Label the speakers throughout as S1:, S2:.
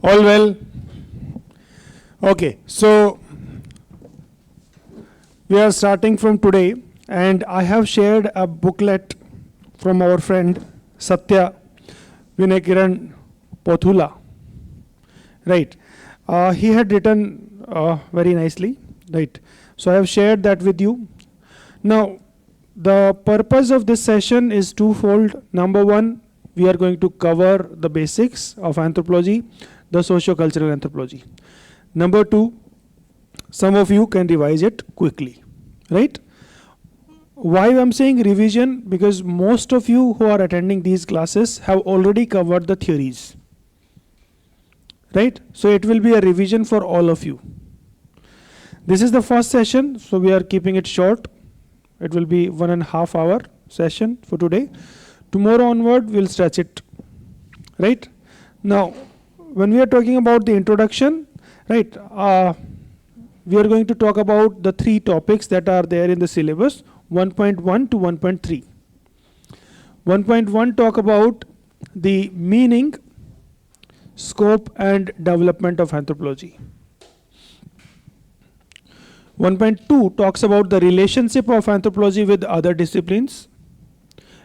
S1: All well? Okay, so we are starting from today, and I have shared a booklet from our friend Satya Vinakiran Pothula. Right. He had written very nicely. Right. So I have shared that with you. Now, the purpose of this session is twofold. Number one, we are going to cover the basics of anthropology, the socio-cultural anthropology. Number two, some of you can revise it quickly, right? Why I'm saying revision? Because most of you who are attending these classes have already covered the theories, right? So it will be a revision for all of you. This is the first session, so we are keeping it short. It will be 1.5 hour session for today. Tomorrow onward, we'll stretch it, right? Now, when we are talking about the introduction, right, we are going to talk about the 3 topics that are there in the syllabus, 1.1 to 1.3. 1.1 talk about the meaning, scope and development of anthropology. 1.2 talks about the relationship of anthropology with other disciplines.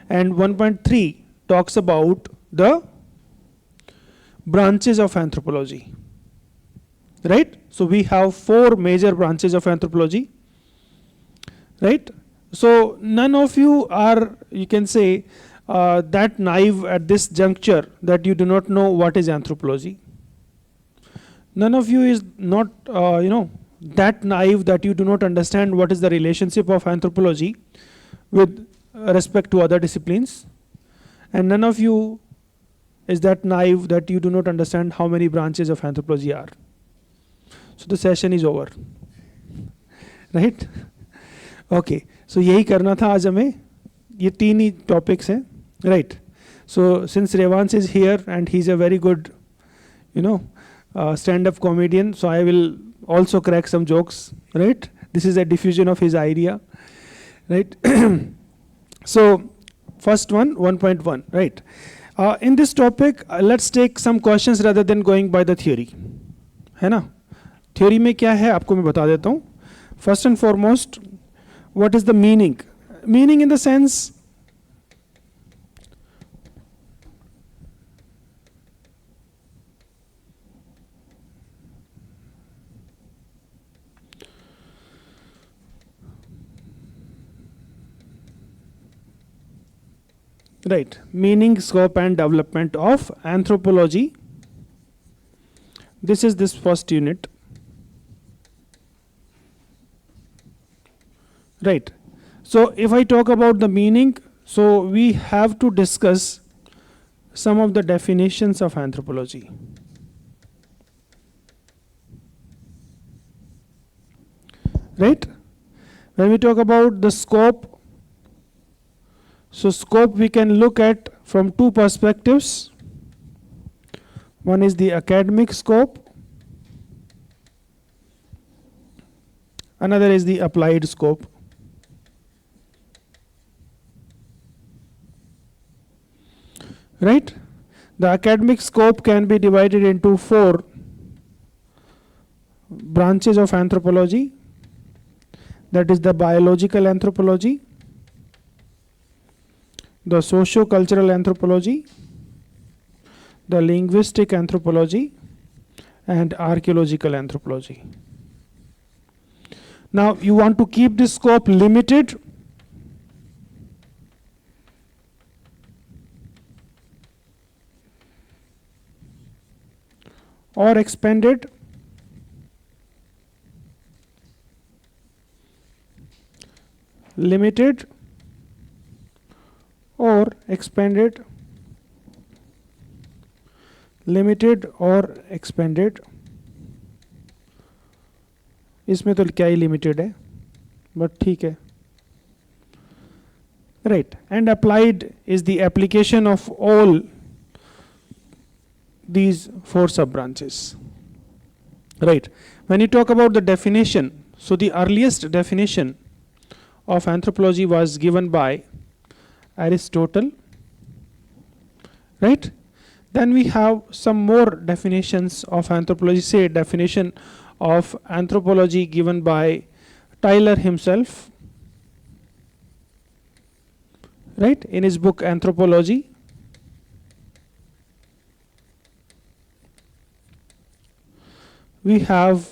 S1: And 1.3 talks about the branches of anthropology. Right? So we have 4 major branches of anthropology. Right? So none of you are, you can say, that naive at this juncture that you do not know what is anthropology. None of you is not, that naive that you do not understand what is the relationship of anthropology with respect to other disciplines. And none of you is that naive that you do not understand how many branches of anthropology are. So the session is over. Right? Okay. So यही करना था आज हमें. ये 3 ही topics हैं. Right. So since Revansh is here and he's a very good, stand-up comedian, so I will also crack some jokes. Right? This is a diffusion of his idea. Right? So first one, 1.1. Right? In this topic, let's take some questions rather than going by the theory. है ना? Theory में क्या है आपको मैं बता देता हूँ. First and foremost, what is the meaning? Meaning in the sense, right, meaning, scope and development of anthropology. This is this first unit. Right. So if I talk about the meaning, so we have to discuss some of the definitions of anthropology. Right? When we talk about the scope, so scope we can look at from 2 perspectives. One is the academic scope. Another is the applied scope. Right? The academic scope can be divided into 4 branches of anthropology. That is the biological anthropology, the socio-cultural anthropology, the linguistic anthropology, and archaeological anthropology. Now, you want to keep this scope limited or expanded. Limited or expanded. Limited or expanded. इसमें तो क्या ही limited है, but ठीक है. Right. And applied is the application of all these 4 sub-branches. Right. When you talk about the definition, so the earliest definition of anthropology was given by Aristotle. Right. Then we have some more definitions of anthropology, say definition of anthropology given by Tyler himself, right, in his book Anthropology. We have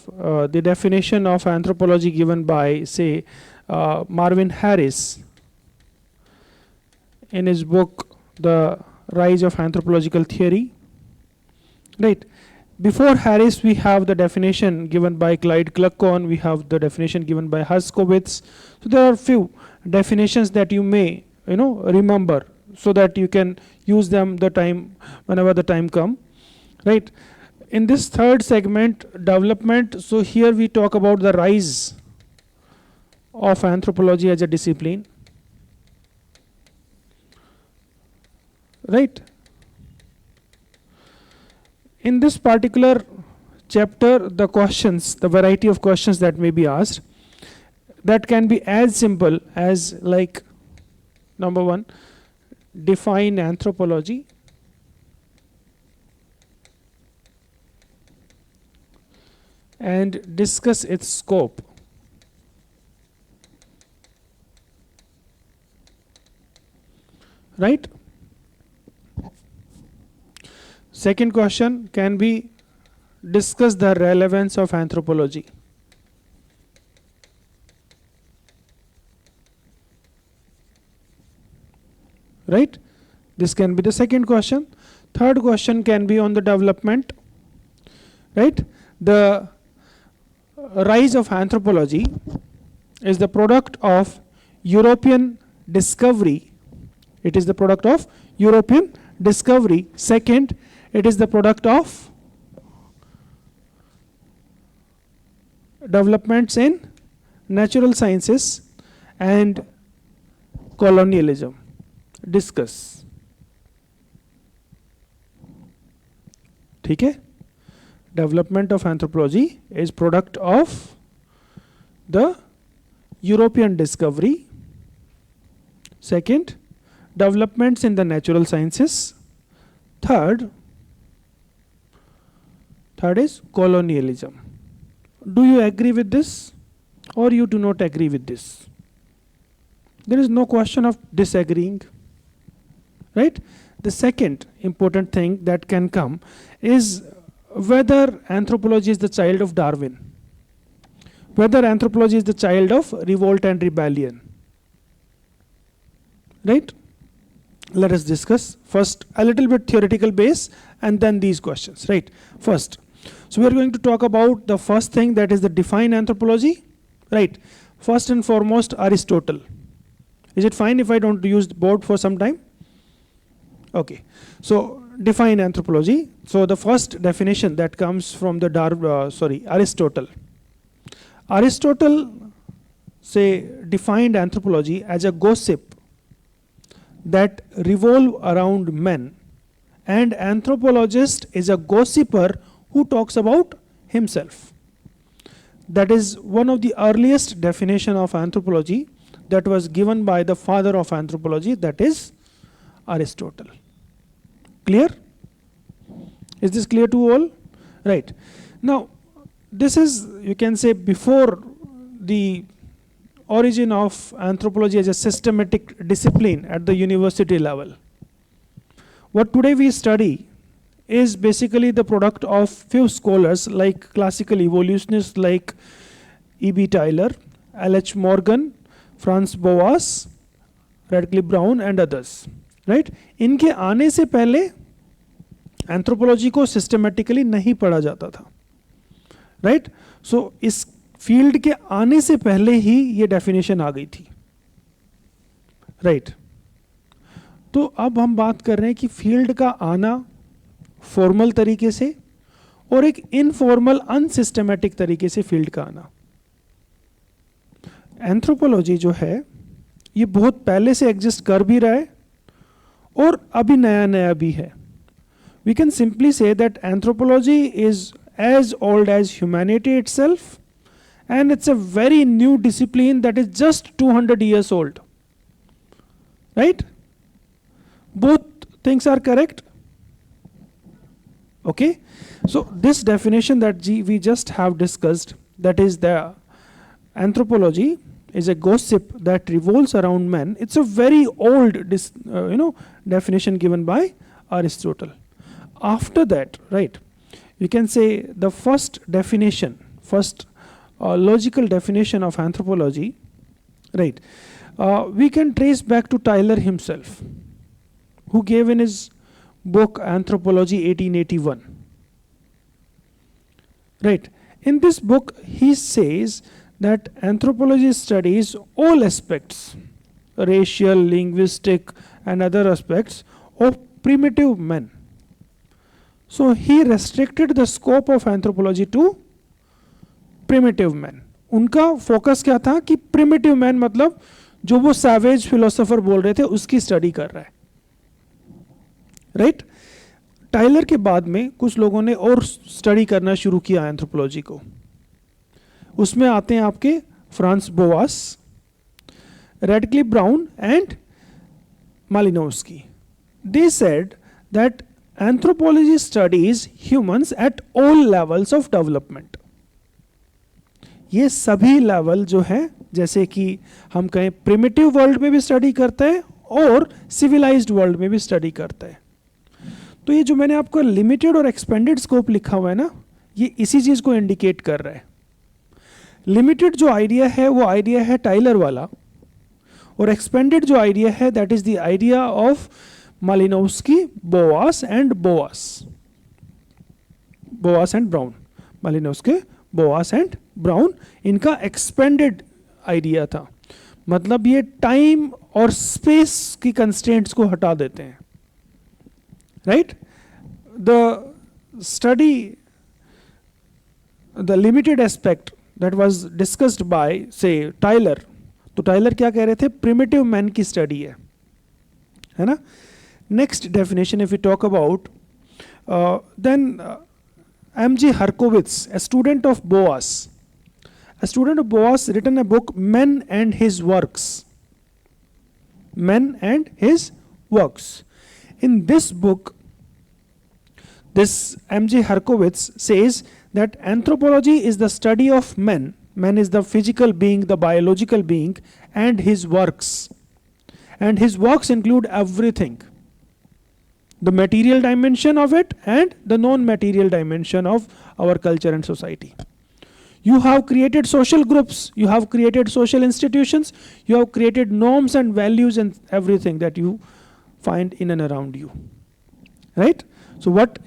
S1: the definition of anthropology given by, say, Marvin Harris in his book The Rise of Anthropological Theory, right. Before Harris, we have the definition given by Clyde Kluckhohn, we have the definition given by Herskowitz. So there are few definitions that you may remember, so that you can use them the time whenever the time come, right. In this third segment, development, so here we talk about the rise of anthropology as a discipline, right. In this particular chapter, the questions, the variety of questions that may be asked, that can be as simple as, like, number one, define anthropology. And discuss its scope. Right? Second question can be discuss the relevance of anthropology. Right? This can be the second question. Third question can be on the development. Right? The rise of anthropology is the product of European discovery. It is the product of European discovery. Second, it is the product of developments in natural sciences and colonialism. Discuss. ठीक है? Development of anthropology is product of the European discovery. Second, developments in the natural sciences. Third is colonialism. Do you agree with this, or you do not agree with this? There is no question of disagreeing, right? The second important thing that can come is whether anthropology is the child of Darwin, whether anthropology is the child of revolt and rebellion, right? Let us discuss first a little bit theoretical base and then these questions, right? First, so we are going to talk about the first thing, that is the define anthropology, right? First and foremost, Aristotle. Is it fine if I don't use the board for some time? Okay, so define anthropology. So the first definition that comes from the Aristotle. Aristotle defined anthropology as a gossip that revolve around men, and anthropologist is a gossiper who talks about himself. That is one of the earliest definition of anthropology that was given by the father of anthropology, that is Aristotle. Clear? Is this clear to all? Right. Now, this is, you can say, before the origin of anthropology as a systematic discipline at the university level. What today we study is basically the product of few scholars like classical evolutionists like E.B. Tylor, L.H. Morgan, Franz Boas, Radcliffe Brown and others. Right? इनके आने से पहले anthropology को systematically नहीं पढ़ा जाता था. Right? सो इस फील्ड के आने से पहले ही ये डेफिनेशन आ गई थी. राइट? तो अब हम बात कर रहे हैं कि फील्ड का आना फॉर्मल तरीके से और एक इनफॉर्मल अनसिस्टमेटिक तरीके से फील्ड का आना. एंथ्रोपोलॉजी जो है ये बहुत पहले से एग्जिस्ट कर भी रहा है और अभी नया नया भी है. We can simply say that anthropology is as old as humanity itself, and it's a very new discipline that is just 200 years old. Right? Both things are correct. Okay, so this definition that we just have discussed, that is the anthropology is a gossip that revolves around men. It's a very old definition given by Aristotle. After that, right, we can say the first definition, first logical definition of anthropology, right, we can trace back to Tyler himself, who gave in his book Anthropology 1881. Right. In this book, he says that anthropology studies all aspects, racial, linguistic, and other aspects of primitive men. So he restricted the scope of anthropology to primitive men. उनका focus क्या था कि primitive man मतलब जो वो savage philosopher बोल रहे थे उसकी स्टडी कर रहा है. राइट. टाइलर के बाद में कुछ लोगों ने और स्टडी करना शुरू किया एंथ्रोपोलॉजी को. उसमें आते हैं आपके Franz Boas, Radcliffe Brown and Malinowski. They said that anthropology studies humans at all levels of development. ये सभी लेवल जो है, जैसे कि हम कहें प्रिमिटिव वर्ल्ड में भी स्टडी करता है और सिविलाइज्ड वर्ल्ड में भी स्टडी करता है. तो ये जो मैंने आपको लिमिटेड और एक्सपेंडेड स्कोप लिखा हुआ है ना, ये इसी चीज को इंडिकेट कर रहा है. लिमिटेड जो आइडिया है वो आइडिया है टाइलर वाला, और एक्सपेंडेड जो आइडिया है that is the idea of Malinowski, Boas and Brown. Malinowski, Boas and Brown, इनका एक्सपेंडेड आइडिया था. मतलब ये टाइम और स्पेस की कंस्ट्रेंट्स को हटा देते हैं. Right. The study, the limited aspect that was discussed bye से टाइलर. तो टाइलर क्या कह रहे थे, प्रिमिटिव मैन की स्टडी है ना. Next definition if you talk about then M.G. Herkowitz, a student of Boas. A student of Boas written a book, Men and His Works. Men and His Works. In this book, this M.G. Herkowitz says that anthropology is the study of men. Man is the physical being, the biological being, and his works. And his works include everything. The material dimension of it and the non-material dimension of our culture and society. You have created social groups, you have created social institutions, you have created norms and values and everything that you find in and around you. Right? So what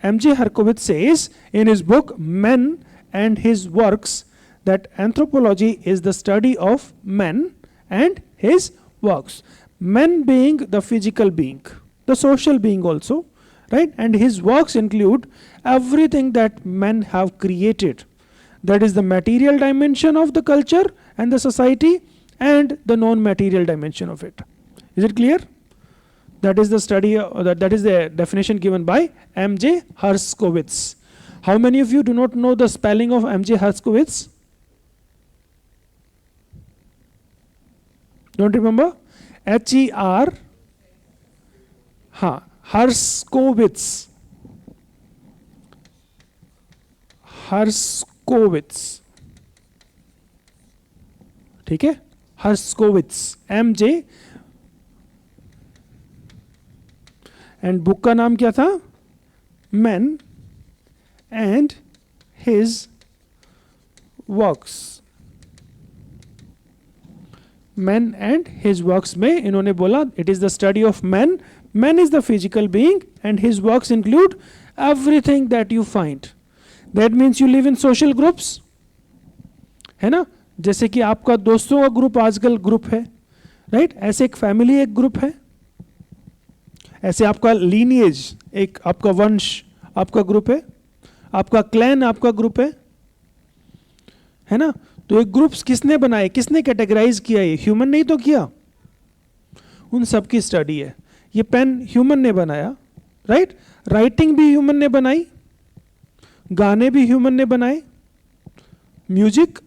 S1: M.G. Herkowitz says in his book Men and His Works, that anthropology is the study of men and his works. Men being the physical being, the social being also, right? And his works include everything that men have created. That is the material dimension of the culture and the society and the non-material dimension of it. Is it clear? That is the study, that is the definition given by M.J. Herkowitz. How many of you do not know the spelling of M.J. Herkowitz? Don't remember? H-E-R, हाँ, Herkowitz. ठीक है, Herkowitz, M.J. And book का नाम क्या था, Men and His Works. Men and His Works में इन्होंने बोला it is the study of men. Man is the physical being and his works include everything that you find. That means you live in social groups, है ना. जैसे कि आपका दोस्तों का ग्रुप आजकल ग्रुप है, राइट. ऐसे एक फैमिली एक ग्रुप है, ऐसे आपका लीनिएज एक, आपका वंश आपका ग्रुप है, आपका क्लैन आपका ग्रुप है ना. तो एक ग्रुप्स किसने बनाए, किसने कैटेगराइज किया, ये ह्यूमन नहीं तो किया, उन सब की स्टडी है. ये पेन ह्यूमन ने बनाया, राइट. राइटिंग भी ह्यूमन ने बनाई, गाने भी ह्यूमन ने बनाए, म्यूजिक.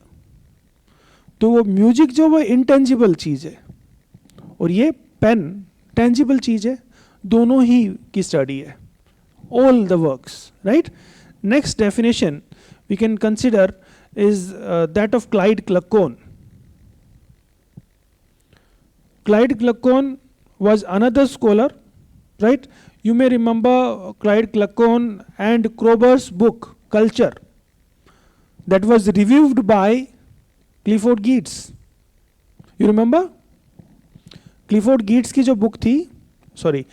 S1: तो वो म्यूजिक जो वो इंटेंजिबल चीज है और ये पेन टेंजिबल चीज है, दोनों ही की स्टडी है. all the works, right? Next definition we can consider is that of Clyde Kluckhohn. Clyde Kluckhohn was another scholar, right? You may remember Clyde Kluckhohn and Kroeber's book, Culture, that was reviewed by Clifford Geertz. You remember? Clifford Geertz की जो book थी, sorry,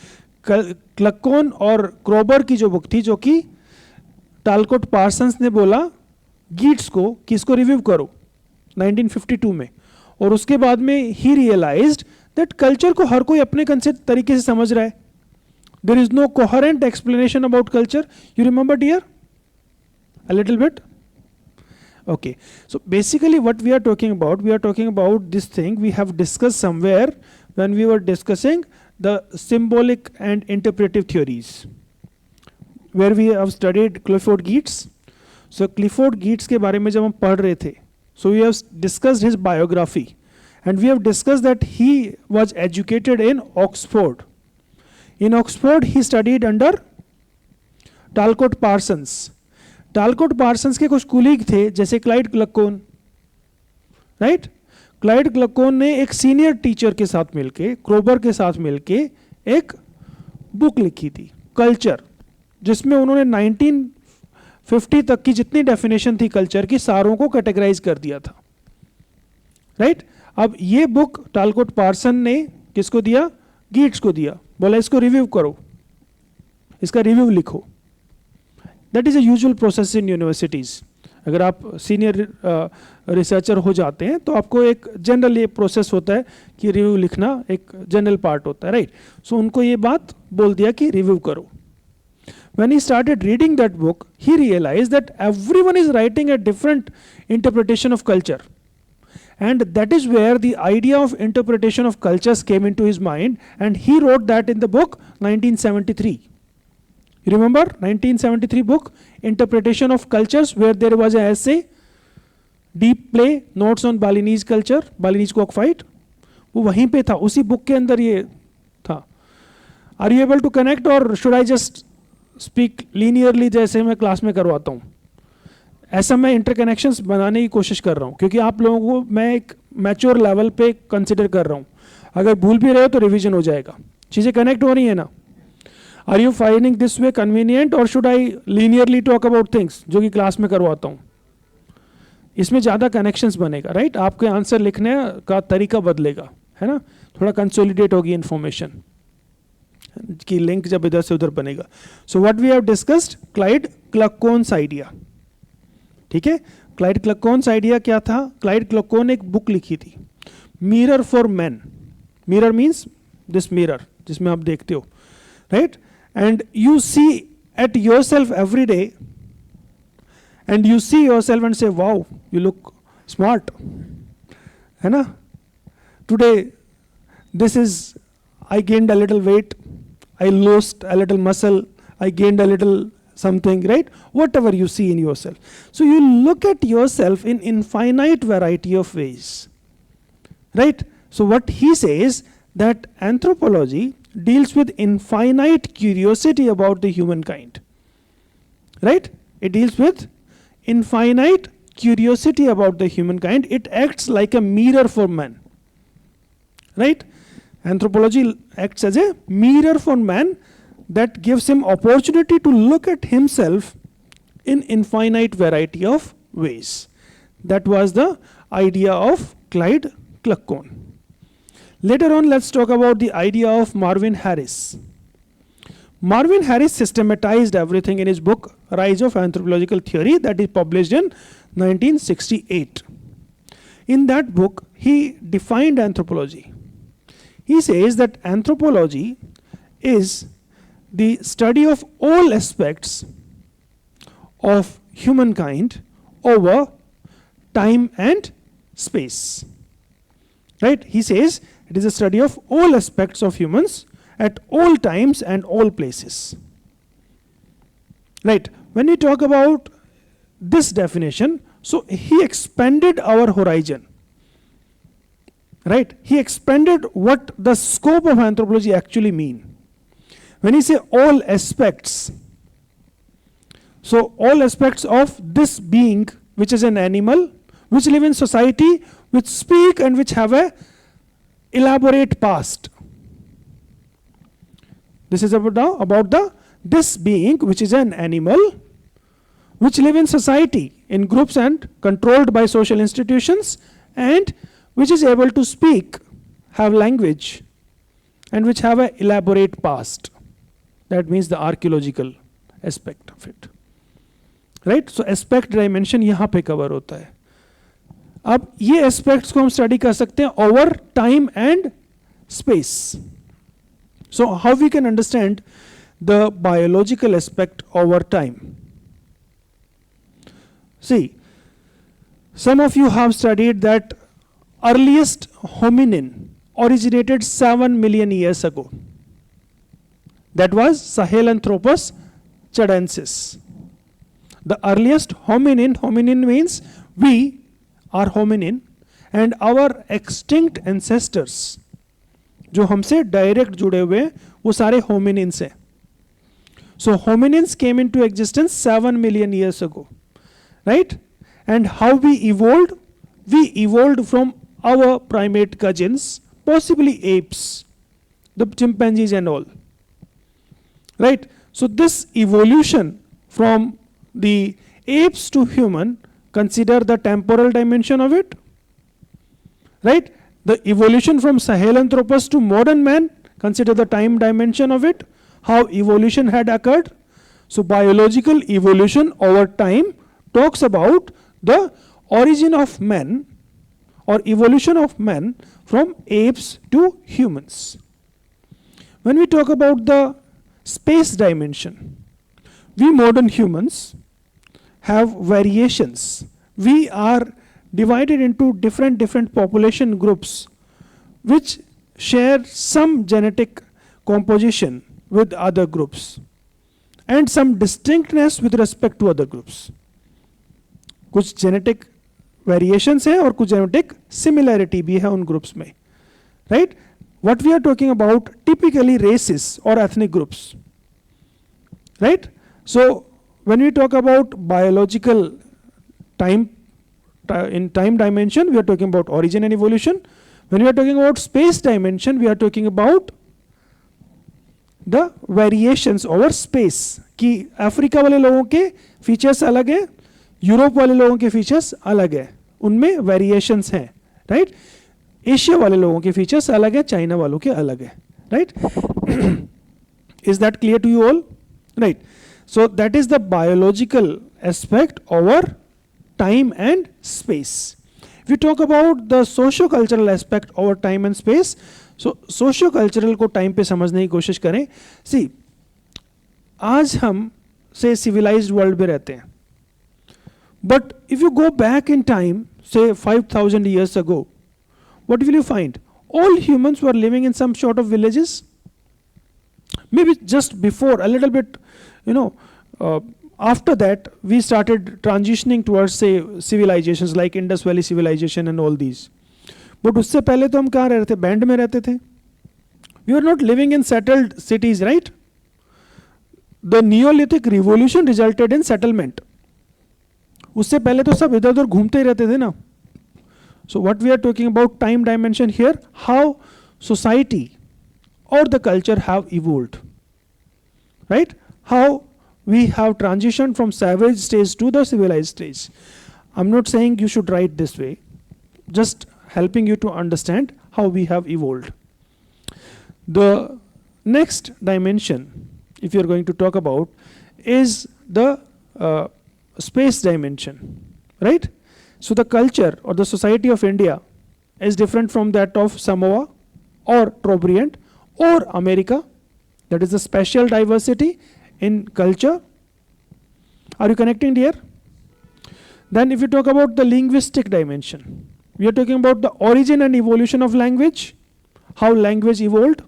S1: क्लक्कोन और क्रोबर की जो book थी, जो कि टालकोट Parsons ने बोला गीट्स को कि इसको रिव्यू करो 1952 में, और उसके बाद में ही रियलाइज्ड दैट कल्चर को हर कोई अपने कंसेप्ट तरीके से समझ रहा है. There is no coherent explanation about culture. You remember dear a little bit? Okay, so basically what we are talking about this thing we have discussed somewhere when we were discussing the symbolic and interpretive theories, where we have studied Clifford Geertz. So Clifford Geertz के बारे में जब हम पढ़ रहे थे, so we have discussed his biography and we have discussed that he was educated in Oxford. In Oxford he studied under Talcott Parsons. Talcott Parsons के कुछ कुलीग थे जैसे Clyde Kluckhohn, right? Clyde Kluckhohn ने एक senior teacher के साथ मिलके, क्रोबर के साथ मिलके एक बुक लिखी थी, कल्चर, जिसमें उन्होंने 1950 तक की जितनी डेफिनेशन थी कल्चर की सारों को कैटेगराइज कर दिया था, राइट? अब ये बुक टालकोट पार्सन ने किसको दिया? गीट्स को दिया. बोला इसको रिव्यू करो, इसका रिव्यू लिखो. That is a usual process in universities. अगर आप सीनियर रिसर्चर हो जाते हैं तो आपको एक जनरल ये प्रोसेस होता है कि रिव्यू लिखना एक जनरल पार्ट होता है, राइट? सो उनको ये बात बोल दिया कि रिव्यू करो. When he started reading that book, he realized that everyone is writing a different interpretation of culture. And that is where the idea of interpretation of cultures came into his mind, and he wrote that in the book 1973. You remember 1973 book, Interpretation of Cultures, where there was an essay, Deep Play, Notes on Balinese Culture, Balinese Cockfight. वो वहीं पे था, उसी book के अंदर ये था. Are you able to connect or should I just speak linearly जैसे मैं क्लास में करवाता हूँ? ऐसा मैं इंटरकनेक्शंस बनाने की कोशिश कर रहा हूँ क्योंकि आप लोगों को मैं एक मैच्योर लेवल पे कंसिडर कर रहा हूँ. अगर भूल भी रहे हो तो रिवीजन हो जाएगा. चीज़ें कनेक्ट हो रही है ना? Are you finding this way convenient or should I linearly talk about things जो कि क्लास में करवाता हूँ? इसमें ज़्यादा कनेक्शंस बनेगा, राइट? आपके आंसर लिखने का तरीका बदलेगा, है ना? थोड़ा कंसोलिडेट होगी इन्फॉर्मेशन की लिंक जब इधर से उधर बनेगा. So what we have discussed, Clyde Kluckhohn's idea. ठीक है, क्लाइड क्लक्कोन्स आइडिया क्या था? क्लाइड क्लक्कोन एक बुक लिखी थी, mirror for man. Mirror means this mirror जिसमें आप देखते हो, right? And you see at yourself every day and you see yourself and say, wow, you look smart, है ना? Today this is, I gained a little weight, I lost a little muscle, I gained a little something, right? Whatever you see in yourself. So you look at yourself in infinite variety of ways, right? So what he says that anthropology deals with infinite curiosity about the humankind, right? It deals with infinite curiosity about the humankind. It acts like a mirror for man, right? Anthropology acts as a mirror for man that gives him opportunity to look at himself in infinite variety of ways. That was the idea of Clyde Kluckhohn. Later on, let's talk about the idea of Marvin Harris. Marvin Harris systematized everything in his book Rise of Anthropological Theory that is published in 1968. In that book, he defined anthropology. He says that anthropology is the study of all aspects of humankind over time and space. Right? He says it is a study of all aspects of humans at all times and all places. Right? When we talk about this definition, so he expanded our horizon. Right? He expanded what the scope of anthropology actually mean. When he say all aspects, So all aspects of this being, which is an animal, which live in society, which speak and which have a elaborate past. This is about this being, which is an animal, which live in society, in groups and controlled by social institutions, and which is able to speak, have language, and which have an elaborate past. That means the archaeological aspect of it. Right? So aspect dimension यहाँ पे cover होता है. अब ये aspects को हम study कर सकते हैं over time and space. So how we can understand the biological aspect over time? See, some of you have studied that earliest hominin originated 7 million years ago. That was Sahelanthropus chadensis. The earliest hominin means we are hominin, and our extinct ancestors जो हमसे direct जुड़े हुए हैं वो सारे hominins हैं. So hominins came into existence 7 million years ago, right? And how we evolved? We evolved from our primate cousins, possibly apes, the chimpanzees and all, right? So this evolution from the apes to human, consider the temporal dimension of it, right? The evolution from Sahelanthropus to modern man, consider the time dimension of it, how evolution had occurred. So biological evolution over time talks about the origin of man or evolution of man from apes to humans. When we talk about the space dimension, we modern humans have variations. We are divided into different population groups which share some genetic composition with other groups and some distinctness with respect to other groups. कुछ genetic variations हैं और कुछ genetic similarity भी है उन groups में, right? What we are talking about typically races or ethnic groups, right? So when we talk about biological time, in time dimension, we are talking about origin and evolution. When we are talking about space dimension, we are talking about the variations over space. कि Africa वाले लोगों के features अलग है, Europe वाले लोगों के features अलग है, उनमें वेरिएशंस हैं, राइट? एशिया वाले लोगों के फीचर्स अलग है, चाइना वालों के अलग है, right? Is that clear to you all? Right. So that is the biological aspect over time and space. If we talk about the socio-cultural aspect over time and space, so socio-cultural को time पे समझने की कोशिश करें. See, आज हम से civilized world में रहते हैं. But if you go back in time, say 5,000 years ago, what will you find? All humans were living in some sort of villages. Maybe just before, a little bit, after that, we started transitioning towards, say, civilizations like Indus Valley civilization and all these. But उससे पहले तो हम कहाँ रह रहे थे? Band में रहते थे. We were not living in settled cities, right? The Neolithic revolution resulted in settlement. उससे पहले तो सब इधर उधर घूमते ही रहते थे ना. So what we are talking about time dimension here, how society or the culture have evolved, right? How we have transitioned from savage stage to the civilized stage. I'm not saying you should write this way, just helping you to understand how we have evolved. The next dimension, if you're going to talk about, is the space dimension, right? So the culture or the society of India is different from that of Samoa or Trobriand or America. That is the special diversity in culture. Are you connecting here? Then if you talk about the linguistic dimension, we are talking about the origin and evolution of language, how language evolved.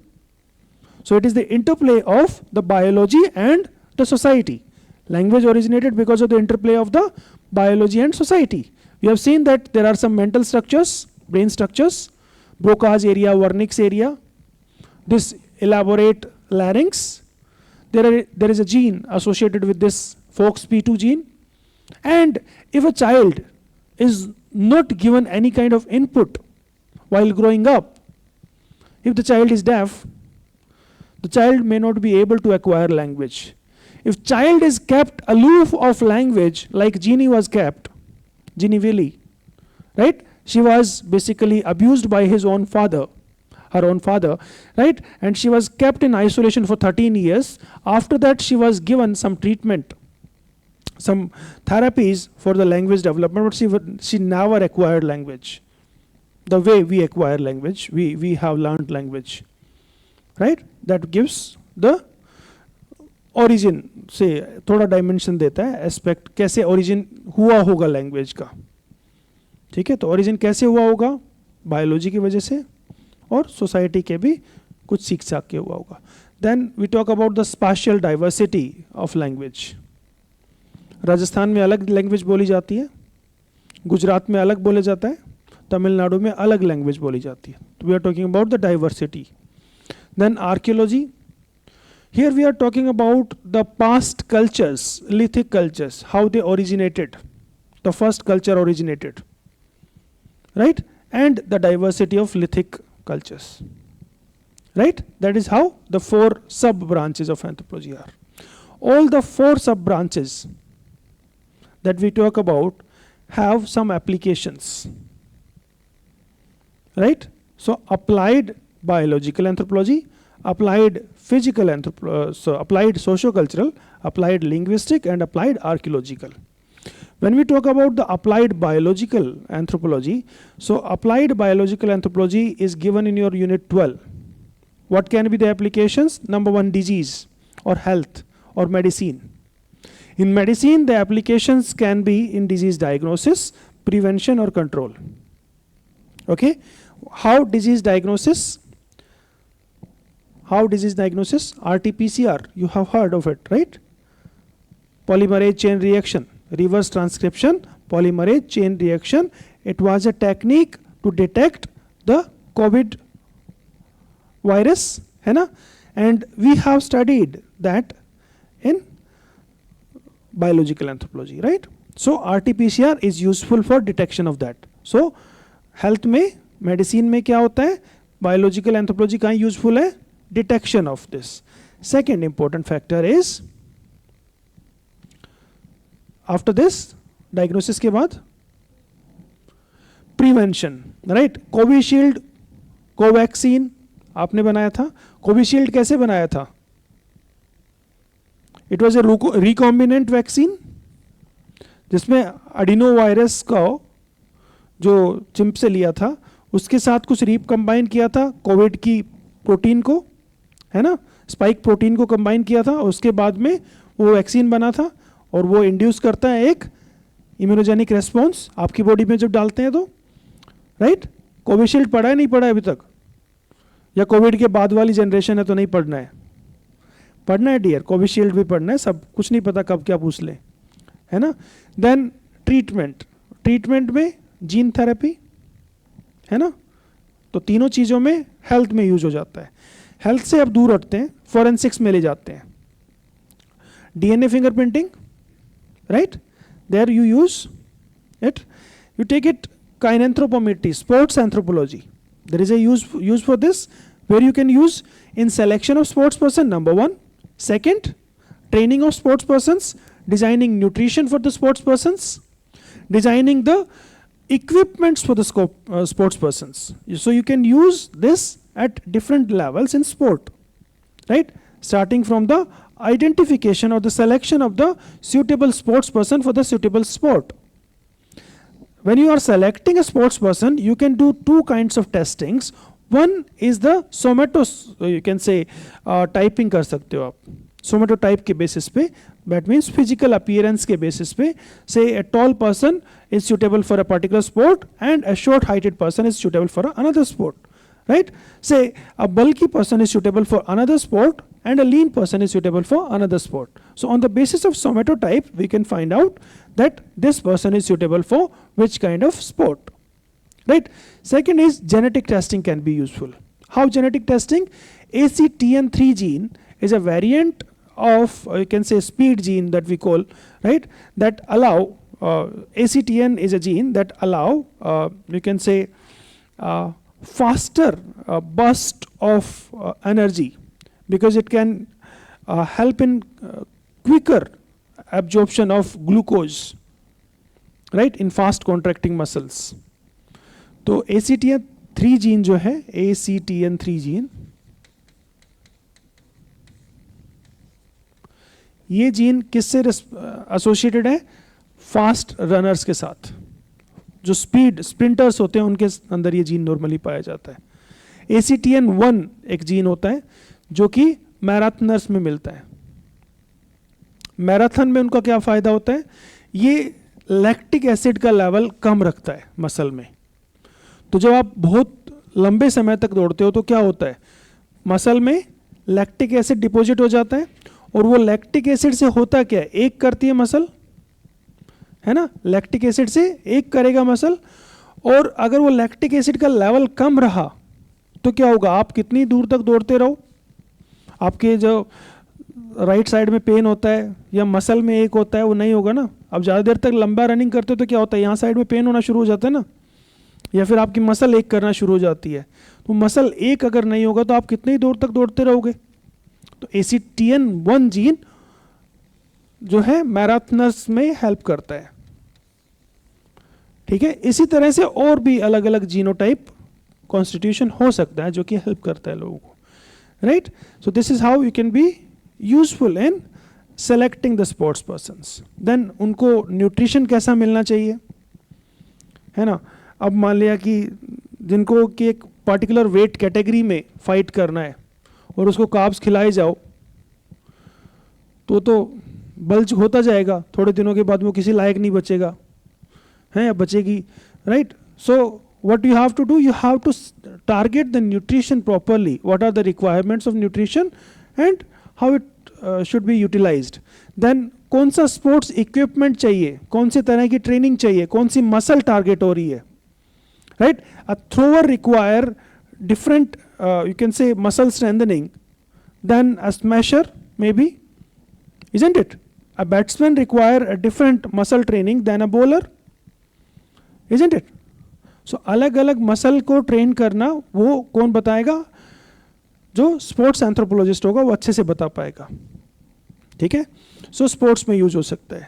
S1: So it is the interplay of the biology and the society. Language originated because of the interplay of the biology and society. We have seen that there are some mental structures, brain structures, Broca's area, Wernicke's area, this elaborate larynx. There is a gene associated with this FOXP2 gene. And if a child is not given any kind of input while growing up, if the child is deaf, the child may not be able to acquire language. If child is kept aloof of language, like Jeannie was kept, Jeannie Willy, right? She was basically abused by his own father, her own father, right? And she was kept in isolation for 13 years. After that, she was given some treatment, some therapies for the language development, but she never acquired language. The way we acquire language, we have learned language, right? That gives the origin से थोड़ा dimension देता है, aspect कैसे origin हुआ होगा language का, ठीक है? तो ओरिजिन कैसे हुआ होगा? बायोलॉजी की वजह से और सोसाइटी के भी कुछ सीख साख के हुआ होगा. Then we talk about the spatial diversity of language. Rajasthan में अलग लैंग्वेज बोली जाती है, गुजरात में अलग बोले जाता है, तमिलनाडु में अलग लैंग्वेज बोली जाती है. We are talking about the diversity. Then archaeology. Here we are talking about the past cultures, lithic cultures, how they originated, the first culture originated, right? And the diversity of lithic cultures, right? That is how the 4 sub-branches of anthropology are. All the 4 sub-branches that we talk about have some applications, right? So applied biological anthropology, applied physical so applied sociocultural, applied linguistic, and applied archaeological. When we talk about the applied biological anthropology, so applied biological anthropology is given in your unit 12. What can be the applications? Number 1, disease or health or medicine. In medicine, the applications can be in disease diagnosis, prevention, or control. Okay? How disease diagnosis? How disease diagnosis? RT-PCR, you have heard of it, right? Polymerase chain reaction, reverse transcription, polymerase chain reaction. It was a technique to detect the COVID virus, है ना? And we have studied that in biological anthropology, right? So RT-PCR is useful for detection of that. So health में, medicine में क्या होता है? Biological anthropology कहाँ useful है? Detection of this. Second important factor is, after this diagnosis के बाद prevention, right? Covishield, Covaxin आपने बनाया था. कोविशील्ड कैसे बनाया था? It was a recombinant vaccine जिसमें अडिनो वायरस का जो चिंप से लिया था उसके साथ कुछ रिकम्बाइन किया था कोविड की प्रोटीन को, है ना? स्पाइक प्रोटीन को कंबाइन किया था, उसके बाद में वो वैक्सीन बना था और वो इंड्यूस करता है एक इम्यूनोजेनिक रेस्पॉन्स आपकी बॉडी में जब डालते हैं तो, राइट? कोविशील्ड पढ़ा है, नहीं पढ़ा है अभी तक? या कोविड के बाद वाली जनरेशन है तो नहीं पढ़ना है? पढ़ना है डियर, कोविशील्ड भी पढ़ना है, सब कुछ नहीं पता कब क्या पूछ ले, है ना? Then treatment. ट्रीटमेंट में जीन थेरेपी, है ना? तो तीनों चीज़ों में हेल्थ में यूज हो जाता है. हेल्थ से अब दूर हटते हैं, फॉरेंसिक्स में ले जाते हैं. DNA fingerprinting, right? There you use it. You take it kinanthropometry, sports anthropology. There is a use for this where you can use in selection of sports person, number 1. Second, training of sports persons, designing nutrition for the sports persons, designing the equipments for the sports persons. So you can use this at different levels in sport, right? Starting from the identification or the selection of the suitable sports person for the suitable sport. When you are selecting a sports person, you can do 2 kinds of testings. One is the you can say typing कर सकते हो आप. Somatotype के basis पे, that means physical appearance के basis पे, say a tall person is suitable for a particular sport and a short heighted person is suitable for another sport, right? Say a bulky person is suitable for another sport and a lean person is suitable for another sport. So on the basis of somatotype, we can find out that this person is suitable for which kind of sport, right? Second is genetic testing can be useful. How genetic testing? ACTN3 gene is a variant of you can say speed gene that we call, right, that allow ACTN is a gene that allow you can say faster burst of energy, because it can help in quicker absorption of glucose, right, in fast contracting muscles. तो ACTN3 gene जो है, ACTN3 gene, ये gene किससे associated है? Fast runners के साथ, जो sprinters होते हैं उनके अंदर ये जीन नॉर्मली पाया जाता है। ACTN1 एक जीन होता है जो कि मैराथनर्स में मिलता है। मैराथन में उनका क्या फायदा होता है? ये लैक्टिक एसिड का लेवल कम रखता है मसल में। तो जब आप बहुत लंबे समय तक दौड़ते हो तो क्या होता है, मसल में लैक्टिक एसिड डिपॉजिट हो जाता है, और वो लैक्टिक एसिड से होता क्या है, एक करती है मसल, है ना, लैक्टिक एसिड से एक करेगा मसल, और अगर वो लैक्टिक एसिड का लेवल कम रहा तो क्या होगा, आप कितनी दूर तक दौड़ते रहो, आपके जो राइट साइड में पेन होता है या मसल में एक होता है वो नहीं होगा ना। अब ज़्यादा देर तक लंबा रनिंग करते हो तो क्या होता है, यहाँ साइड में पेन होना शुरू हो जाता है ना, या फिर आपकी मसल एक करना शुरू हो जाती है। तो मसल एक अगर नहीं होगा तो आप कितनी दूर तक दौड़ते रहोगे। तो ACTN1 जीन जो है मैराथनर्स में हेल्प करता है, ठीक है। इसी तरह से और भी अलग अलग जीनोटाइप कॉन्स्टिट्यूशन हो सकता है जो कि हेल्प करता है लोगों को, right. So this is how you can be useful in selecting the sports persons. Then उनको न्यूट्रिशन कैसा मिलना चाहिए, है ना। अब मान लिया कि जिनको कि एक पर्टिकुलर वेट कैटेगरी में फाइट करना है और उसको कार्ब्स खिलाए जाओ तो बल्ज होता जाएगा, थोड़े दिनों के बाद वो किसी लायक नहीं बचेगा, है या बचेगी, right. So what you have to do, you have to target the nutrition properly, what are the requirements of nutrition and how it should be utilized. Then कौन सा स्पोर्ट्स इक्विपमेंट चाहिए, कौन से तरह की ट्रेनिंग चाहिए, कौन सी मसल टारगेट हो रही है, right. A thrower require different you can say muscle strengthening than a smasher maybe, isn't it? A batsman require a different muscle training than a bowler, isn't it? सो अलग अलग muscle को train करना वो कौन बताएगा, जो स्पोर्ट्स एंथ्रोपोलॉजिस्ट होगा वो अच्छे से बता पाएगा, ठीक है। सो स्पोर्ट्स में यूज हो सकता है।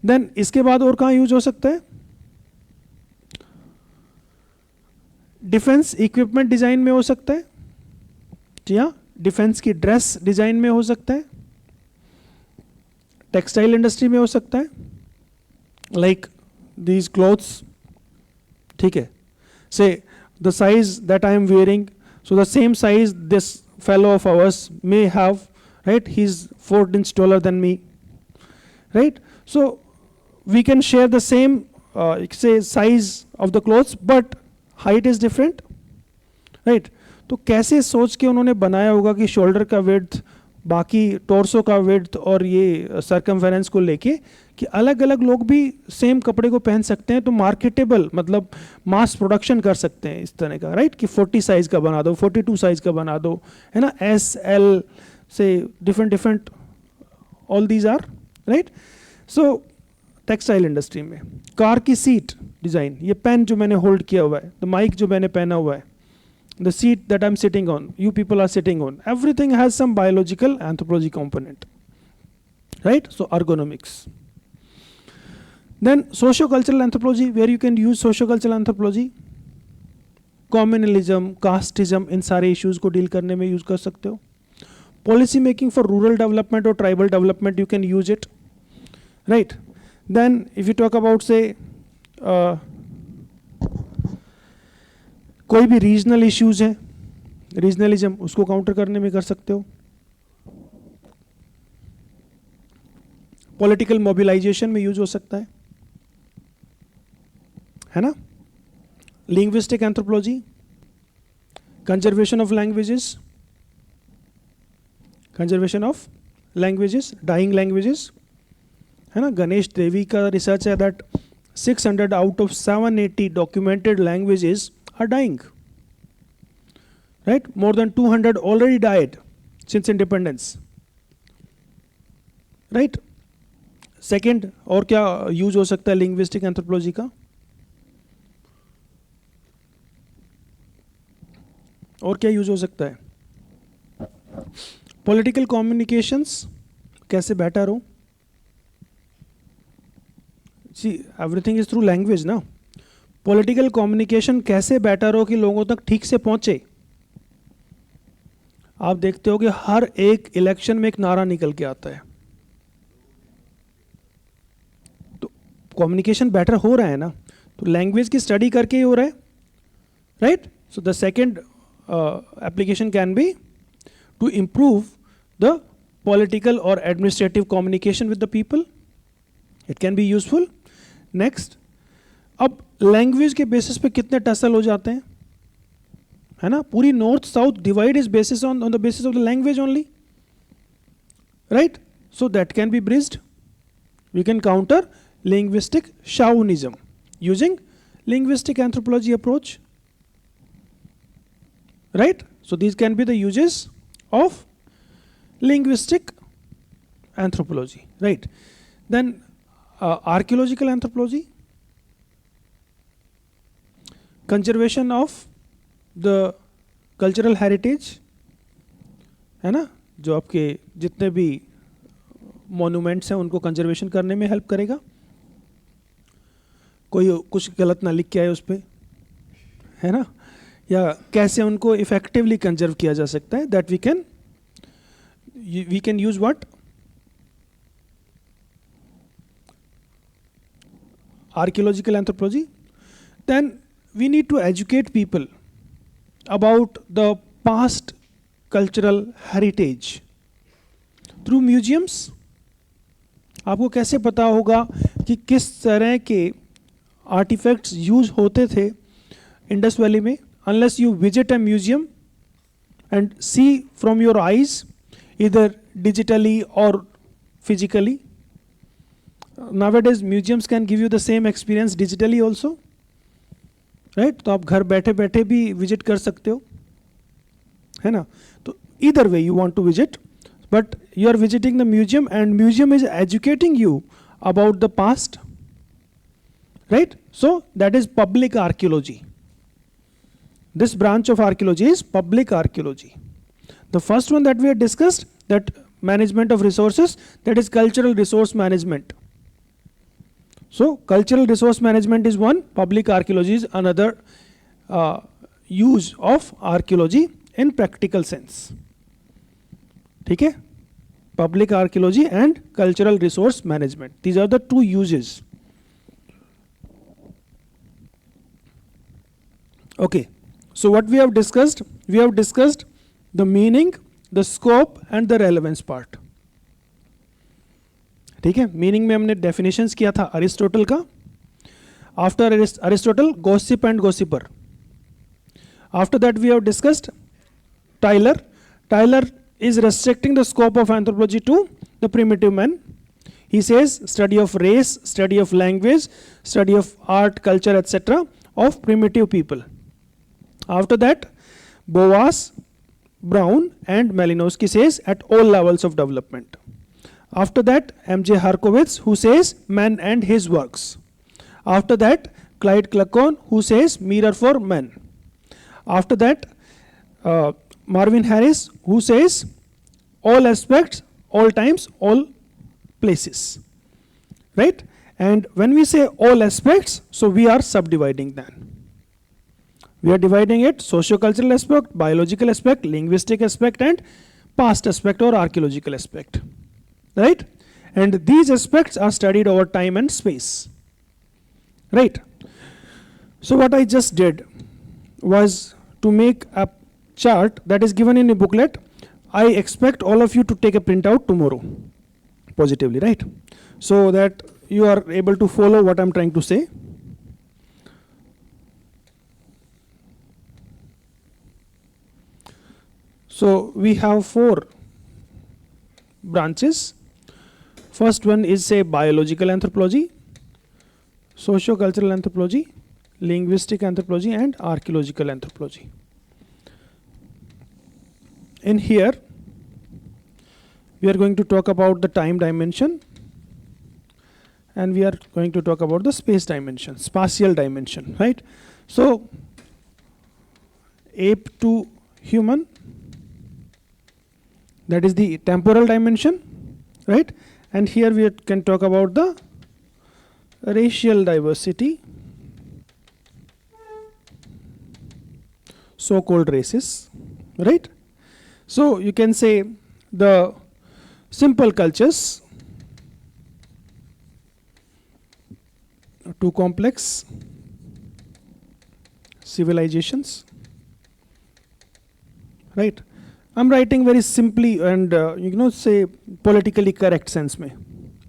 S1: देन इसके बाद और कहाँ यूज हो सकता है, डिफेंस इक्विपमेंट डिजाइन में हो सकता है, जी हाँ, डिफेंस की ड्रेस डिजाइन में हो सकता है, टेक्सटाइल इंडस्ट्री में हो सकता है, लाइक दीज क्लोथ्स, ठीक है। say the size that I am wearing, so the same size this fellow of ours may have, right, he's 4 inches taller than me, right. So we can share the same say size of the clothes but height is different, right. तो कैसे सोच के उन्होंने बनाया होगा कि shoulder का width, बाकी टोर्सो का विड्थ और ये सर्कमफेरेंस को लेके कि अलग अलग लोग भी सेम कपड़े को पहन सकते हैं, तो मार्केटेबल मतलब मास प्रोडक्शन कर सकते हैं इस तरह का, राइट, कि 40 साइज का बना दो, 42 साइज का बना दो, है ना, SL से different all these are, right. So textile industry में कार की सीट डिज़ाइन, ये पेन जो मैंने होल्ड किया हुआ है, द माइक जो मैंने पहना हुआ है, the seat that I'm sitting on, you people are sitting on, everything has some biological anthropology component, right. So ergonomics. Then socio-cultural anthropology, where you can use socio-cultural anthropology, communalism, casteism, इन सारे issues को deal करने में use कर सकते हो। Policy making for rural development or tribal development, you can use it, right. Then if you talk about say कोई भी regional issues हैं, रीजनलिज्म, उसको काउंटर करने में कर सकते हो। पॉलिटिकल मोबिलाइजेशन में यूज हो सकता है ना। Linguistic anthropology, conservation of languages, dying languages, है ना। गणेश देवी का रिसर्च है that 600 out of 780 documented languages are dying, right. More than 200 already died since independence, right. Second, और क्या यूज हो सकता है लिंग्विस्टिक एंथ्रोपोलॉजी का? और क्या यूज हो सकता है? पॉलिटिकल कम्युनिकेशंस कैसे बेटर हो? See everything is through language ना. पॉलिटिकल कम्युनिकेशन कैसे बेटर हो कि लोगों तक ठीक से पहुंचे? आप देखते हो कि हर एक इलेक्शन में एक नारा निकल के आता है, तो कम्युनिकेशन बेटर हो रहा है ना. तो लैंग्वेज की स्टडी करके ही हो रहा है, right. So the second application can be to improve the political or administrative communication with the people. It can be useful. Next, अब लैंग्वेज के बेसिस पे कितने टसल हो जाते हैं, है ना. पूरी north south divide is basis on the basis of the language only, right. So that can be bridged. We can counter linguistic chauvinism using linguistic anthropology approach, right. So these can be the uses of linguistic anthropology, right. Then archaeological anthropology, conservation of the cultural heritage, है ना. जो आपके जितने भी monuments हैं उनको conservation करने में हेल्प करेगा. कोई कुछ गलत ना लिख के आए उस पर, है ना. या कैसे उनको इफेक्टिवली कंजर्व किया जा सकता है, that we can use what, archaeological anthropology. Then we need to educate people about the past cultural heritage through museums. आपको कैसे पता होगा कि किस तरह के आर्टिफैक्ट्स यूज होते थे इंडस वैली में, unless you visit a museum and see from your eyes, either digitally or physically. Nowadays museums can give you the same experience digitally also, right. तो आप घर बैठे बैठे भी विजिट कर सकते हो, है ना. तो either way you want to visit, but you are visiting the museum and museum is educating you about the past, right. So that is public archaeology. This branch of archaeology is public archaeology. The first one that we had discussed, that management of resources, that is cultural resource management. So cultural resource management is one, public archaeology is another use of archaeology in practical sense. ठीक है, public archaeology and cultural resource management, these are the two uses. Okay. So what we have discussed the meaning, the scope and the relevance part. ठीक है. Meaning में हमने definitions किया था Aristotle का. After Aristotle, gossip and gossiper. After that we have discussed Tylor. Tylor is restricting the scope of anthropology to the primitive man. He says study of race, study of language, study of art, culture, etc. of primitive people. After that, Boas, Brown and Malinowski says at all levels of development. After that, M.J. Harkowitz, who says man and his works. After that, Clyde Cluckon, who says mirror for men. After that, Marvin Harris, who says all aspects, all times, all places, right. And when we say all aspects, so we are subdividing them. We are dividing it socio-cultural aspect, biological aspect, linguistic aspect and past aspect or archaeological aspect, right. And these aspects are studied over time and space, right. So what I just did was to make a chart that is given in a booklet. I expect all of you to take a printout tomorrow positively, right, so that you are able to follow what I'm trying to say. So we have 4 branches. First one is say biological anthropology, socio-cultural anthropology, linguistic anthropology and archaeological anthropology. In here we are going to talk about the time dimension, and we are going to talk about the space dimension, spatial dimension, right? So ape to human, that is the temporal dimension, right? And here we can talk about the racial diversity, so-called races, right? So you can say the simple cultures to complex civilizations, right? I'm writing very simply and say politically correct sense में.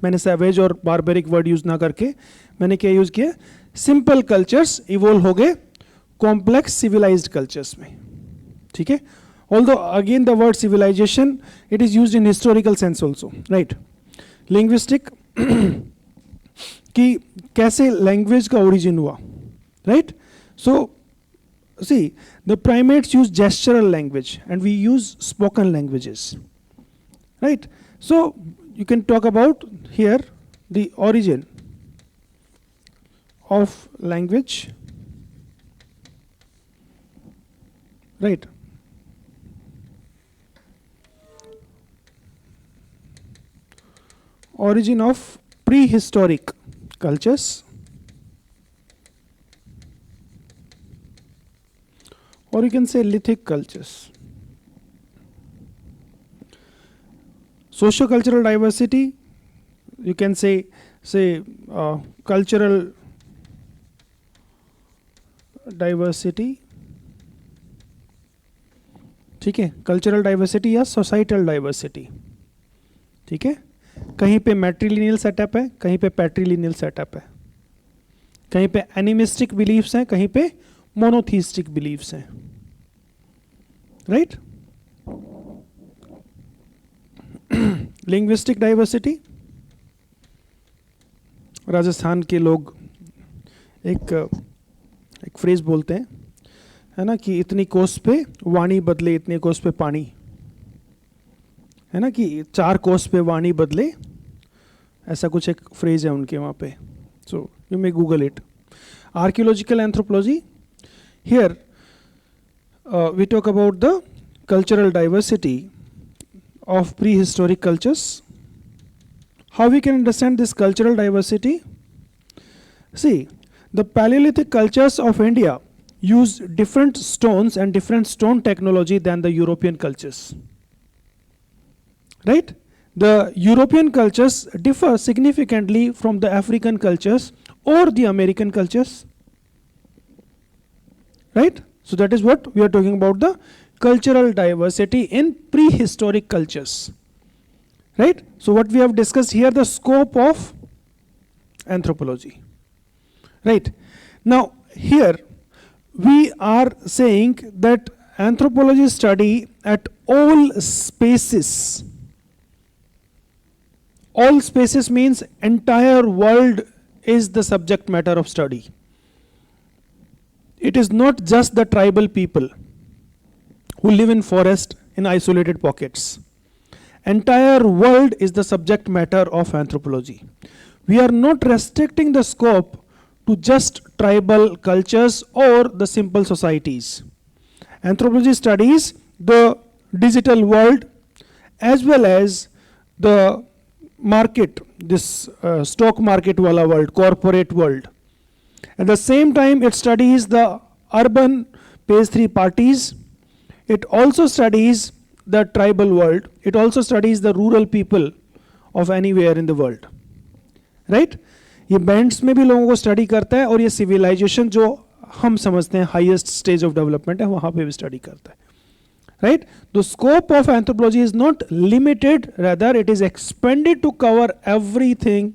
S1: मैंने savage और barbaric word use ना करके मैंने क्या use किया? Simple cultures evolve हो गए complex civilized cultures में. ठीक है? Although again the word civilization, it is used in historical sense also, right? Linguistic कि कैसे language का origin हुआ, right? So see, the primates use gestural language and we use spoken languages, right? So you can talk about here the origin of language, right? Origin of prehistoric cultures, or you can say lithic cultures. Socio-cultural diversity, you can say cultural diversity, ठीक है? Cultural diversity या societal diversity, ठीक है? कहीं पे मैट्रिलिनियल setup है, कहीं पे पैट्रिलिनियल सेटअप है, कहीं पे एनिमिस्टिक बिलीफ्स हैं, कहीं पे मोनोथीस्टिक बिलीफ्स हैं, राइट? लिंग्विस्टिक डाइवर्सिटी, राजस्थान के लोग एक फ्रेज बोलते हैं, है ना, कि इतनी कोस पे वाणी बदले इतने कोस पे पानी, है ना, कि 4 कोस पे वाणी बदले, ऐसा कुछ एक फ्रेज है उनके वहाँ पे. So you may Google it. Archaeological anthropology, here we talk about the cultural diversity of prehistoric cultures. How we can understand this cultural diversity? See, the Paleolithic cultures of India use different stones and different stone technology than the European cultures, right? The European cultures differ significantly from the African cultures or the American cultures, right? So that is what we are talking about, the cultural diversity in prehistoric cultures, right? So what we have discussed here, the scope of anthropology, right? Now here we are saying that anthropology study at all spaces. All spaces means entire world is the subject matter of study. It is not just the tribal people who live in forest in isolated pockets. Entire world is the subject matter of anthropology. We are not restricting the scope to just tribal cultures or the simple societies. Anthropology studies the digital world as well as the market, this stock market wala world, corporate world. At the same time, it studies the urban page 3 parties. It also studies the tribal world. It also studies the rural people of anywhere in the world, right? ये bands में भी लोगों को study करता है और ये civilisation जो हम समझते हैं हाईएस्ट स्टेज ऑफ डेवलपमेंट है वहाँ पे भी स्टडी करता है, right? The scope of anthropology is not limited, rather it is expanded to cover everything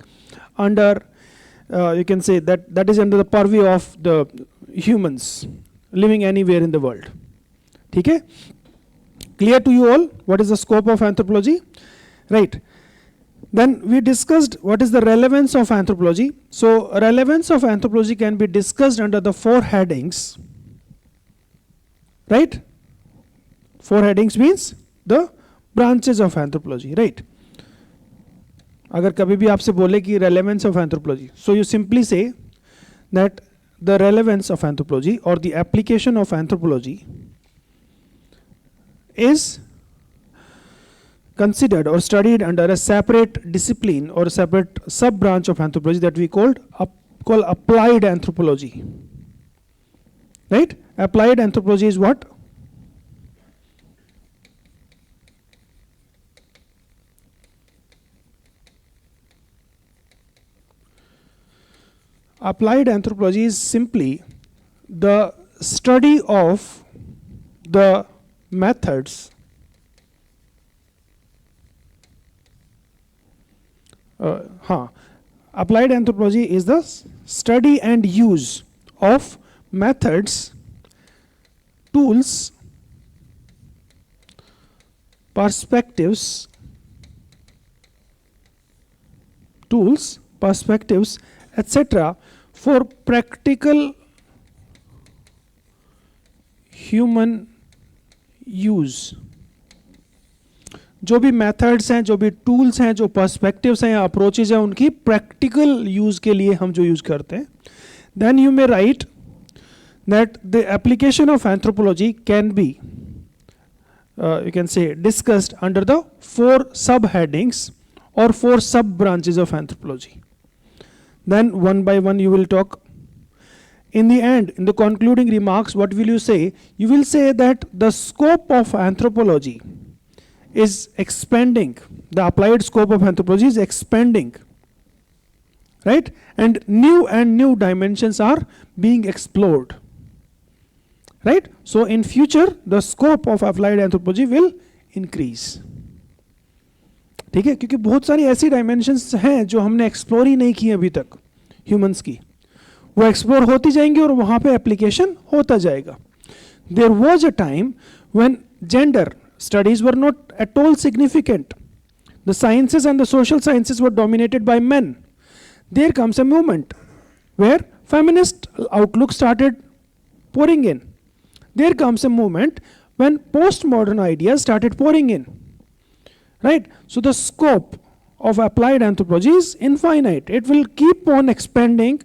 S1: under, you can say that is under the purview of the humans living anywhere in the world. ठीक है? Clear to you all what is the scope of anthropology, right? Then we discussed what is the relevance of anthropology. So relevance of anthropology can be discussed under the 4 headings, right? 4 headings means the branches of anthropology, right? अगर कभी भी आपसे बोले कि relevance of anthropology, so you simply say that the relevance of anthropology और the application of anthropology is considered or studied under a separate discipline or a separate sub branch of anthropology that we call applied anthropology. Right? Applied anthropology is what? Applied anthropology is simply the study of the methods applied anthropology is the study and use of methods, tools, perspectives, etc. for practical human use. जो भी methods हैं, जो भी tools हैं, जो perspectives हैं या approaches हैं, उनकी प्रैक्टिकल यूज के लिए हम जो यूज करते हैं, then you may write that the application of anthropology can be you can say discussed under the 4 subheadings or 4 sub branches of anthropology. Then one by one you will talk. In the end, in the concluding remarks, what will you say? You will say that the scope of anthropology is expanding. The applied scope of anthropology is expanding, right? And new dimensions are being explored, right? So in future the scope of applied anthropology will increase. ठीक है, क्योंकि बहुत सारी ऐसी dimensions हैं जो हमने explore ही नहीं की अभी तक ह्यूमंस की, वो एक्सप्लोर होती जाएंगी और वहां पे एप्लीकेशन होता जाएगा. There was a time when gender studies were not at all significant. The sciences and the social sciences were dominated by men. There comes a moment where feminist outlook started pouring in. There comes a moment when postmodern ideas started pouring in, right? So the scope of applied anthropology is infinite. It will keep on expanding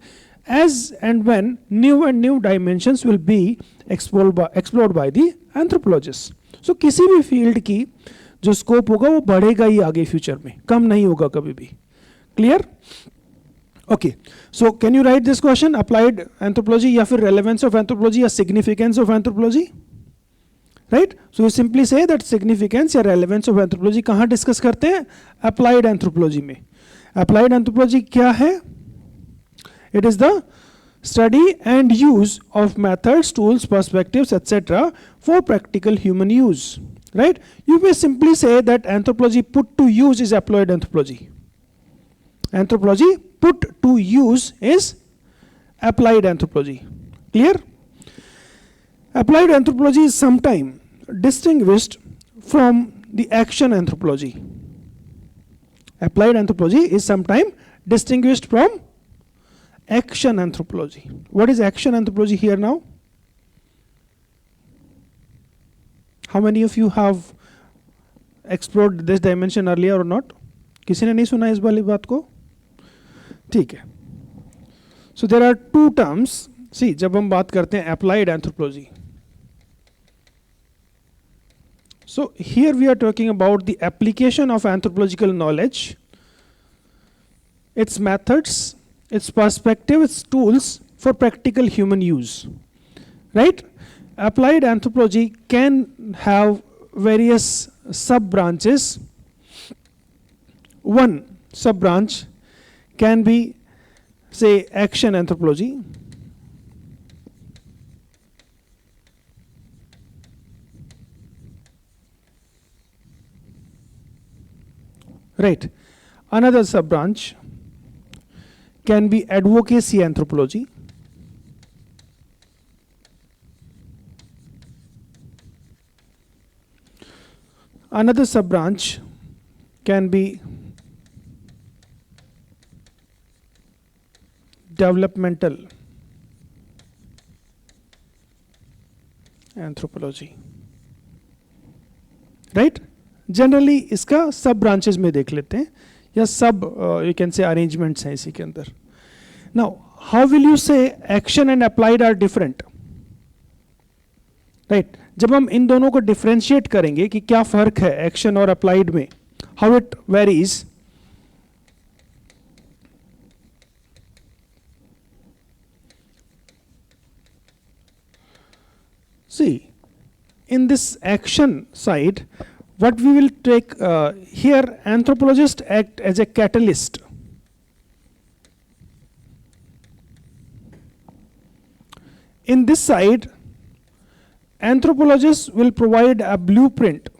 S1: as and when new dimensions will be explored by the anthropologists. So किसी भी field की जो scope होगा वो बढ़ेगा ही आगे future में, कम नहीं होगा कभी भी. Clear? Okay, so can you right this question, applied anthropology या फिर रेलेवेंस ऑफ एंथ्रोपोलॉजी या significance of anthropology, right? So you simply say that significance या रेलेवेंस ऑफ एंथ्रोपोलॉजी कहाँ डिस्कस करते हैं? अप्लाइड एंथ्रोपोलॉजी में. अप्लाइड एंथ्रोपोलॉजी क्या है? It is the study and use of methods, tools, perspectives, etc. for practical human use, right? You may simply say that anthropology put to use is applied anthropology. Anthropology put to use is applied anthropology. Clear? Applied anthropology is sometimes distinguished from the action anthropology. Applied anthropology is sometimes distinguished from action anthropology. What is action anthropology here now? How many of you have explored this dimension earlier or not? किसी ने नहीं सुना इस वाली बात को? ठीक है. So there are two terms. See, जब हम बात करते हैं applied anthropology. So here we are talking about the application of anthropological knowledge, its methods, its perspective, its tools for practical human use, right? Applied anthropology can have various sub branches. One sub branch can be, say, action anthropology. Right. Another sub branch can be advocacy anthropology. Another sub branch can be developmental anthropology, right? Generally इसका सब branches में देख लेते हैं. या सब you can से arrangements हैं इसी के अंदर. Now how will you say action and applied are different, right? जब हम इन दोनों को डिफरेंशिएट करेंगे कि क्या फर्क है एक्शन और अप्लाइड में, how it varies. See, in this action side, what we will take here, anthropologists act as a catalyst. In this side, anthropologists will provide a blueprint,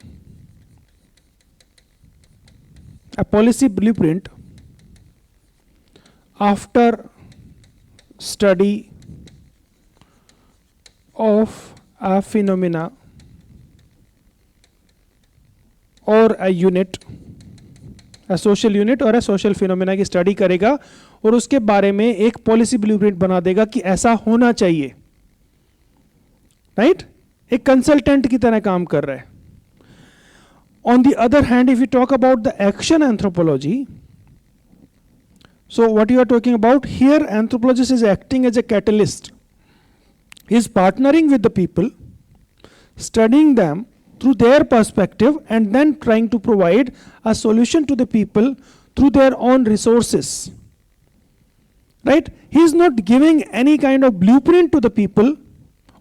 S1: a policy blueprint after study of a phenomena or a unit, a social unit और a social phenomena की study करेगा और उसके बारे में एक policy blueprint बना देगा कि ऐसा होना चाहिए, राइट? एक कंसल्टेंट की तरह काम कर रहा है. On the other hand, if we talk about the action anthropology, so what you are talking about here, anthropologist is acting as a catalyst. He is partnering with the people, studying them through their perspective, and then trying to provide a solution to the people through their own resources. Right? He is not giving any kind of blueprint to the people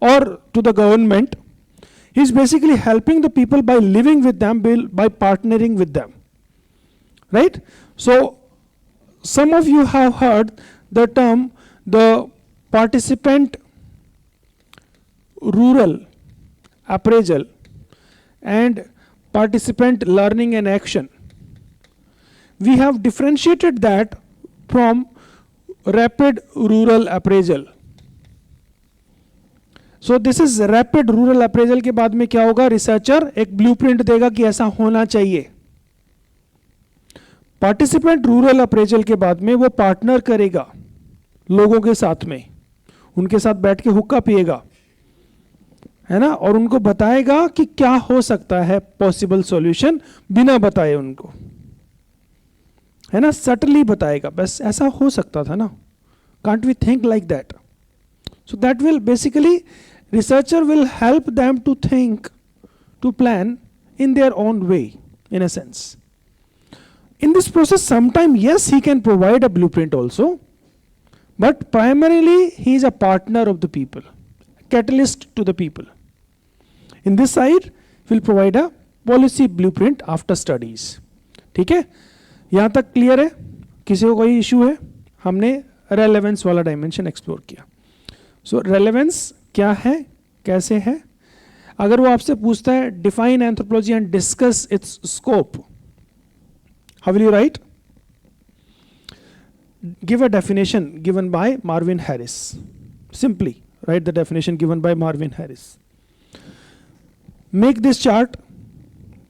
S1: or to the government. He is basically helping the people by living with them, by partnering with them. Right? So, some of you have heard the term the participant rural appraisal and participant learning and action. We have differentiated that from rapid rural appraisal. So this is rapid rural appraisal के बाद में क्या होगा, researcher एक blueprint देगा कि ऐसा होना चाहिए. पार्टिसिपेंट रूरल अप्रेजल के बाद में वो पार्टनर करेगा लोगों के साथ में, उनके साथ बैठ के हुक्का पिएगा, है ना, और उनको बताएगा कि क्या हो सकता है पॉसिबल सॉल्यूशन, बिना बताए उनको, है ना, सटली बताएगा, बस ऐसा हो सकता था ना, can't we think like that. So that will basically, researcher will help them to think, to plan in their own way, in a sense. In this process, sometime yes, he can provide a blueprint also, but primarily he is a partner of the people, catalyst to the people. In this side, will provide a policy blueprint after studies. ठीक है, यहाँ तक clear है? किसी को कोई issue है? हमने रेलेवेंस वाला डायमेंशन एक्सप्लोर किया. सो रेलेवेंस क्या है, कैसे है? अगर वो आपसे पूछता है define anthropology and discuss it's scope, how will you right? Give a definition given by Marvin Harris. Simply write the definition given by Marvin Harris. Make this chart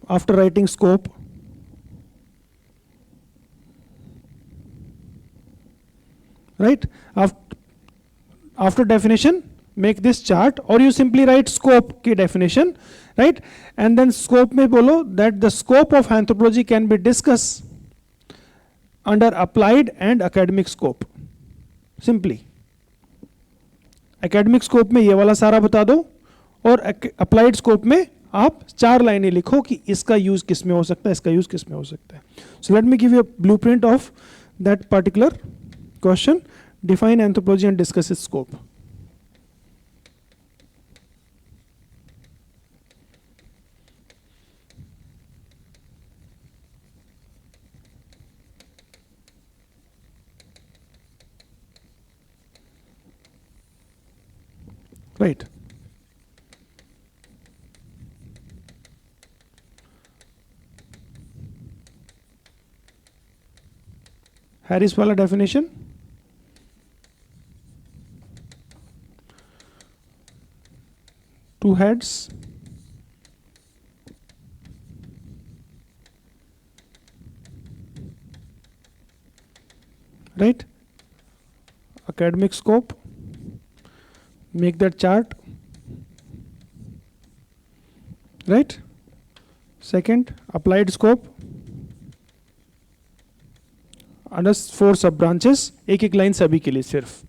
S1: after writing scope. Right? After definition, make this chart, or you simply write scope की definition, right? And then scope में बोलो that the scope of anthropology can be discussed under applied and academic scope. Simply. Academic scope में ये वाला सारा बता दो, और applied scope में आप 4 लाइनें लिखो कि इसका यूज किस में हो सकता है, इसका यूज किस में हो सकता है. So let me give you a blueprint of that particular question. Define anthropology and discuss its scope. Right. Harris वाला definition. Two heads, right? Academic scope, make that chart, right? Second, applied scope, under 4 सब branches, एक एक line सभी के लिए सिर्फ,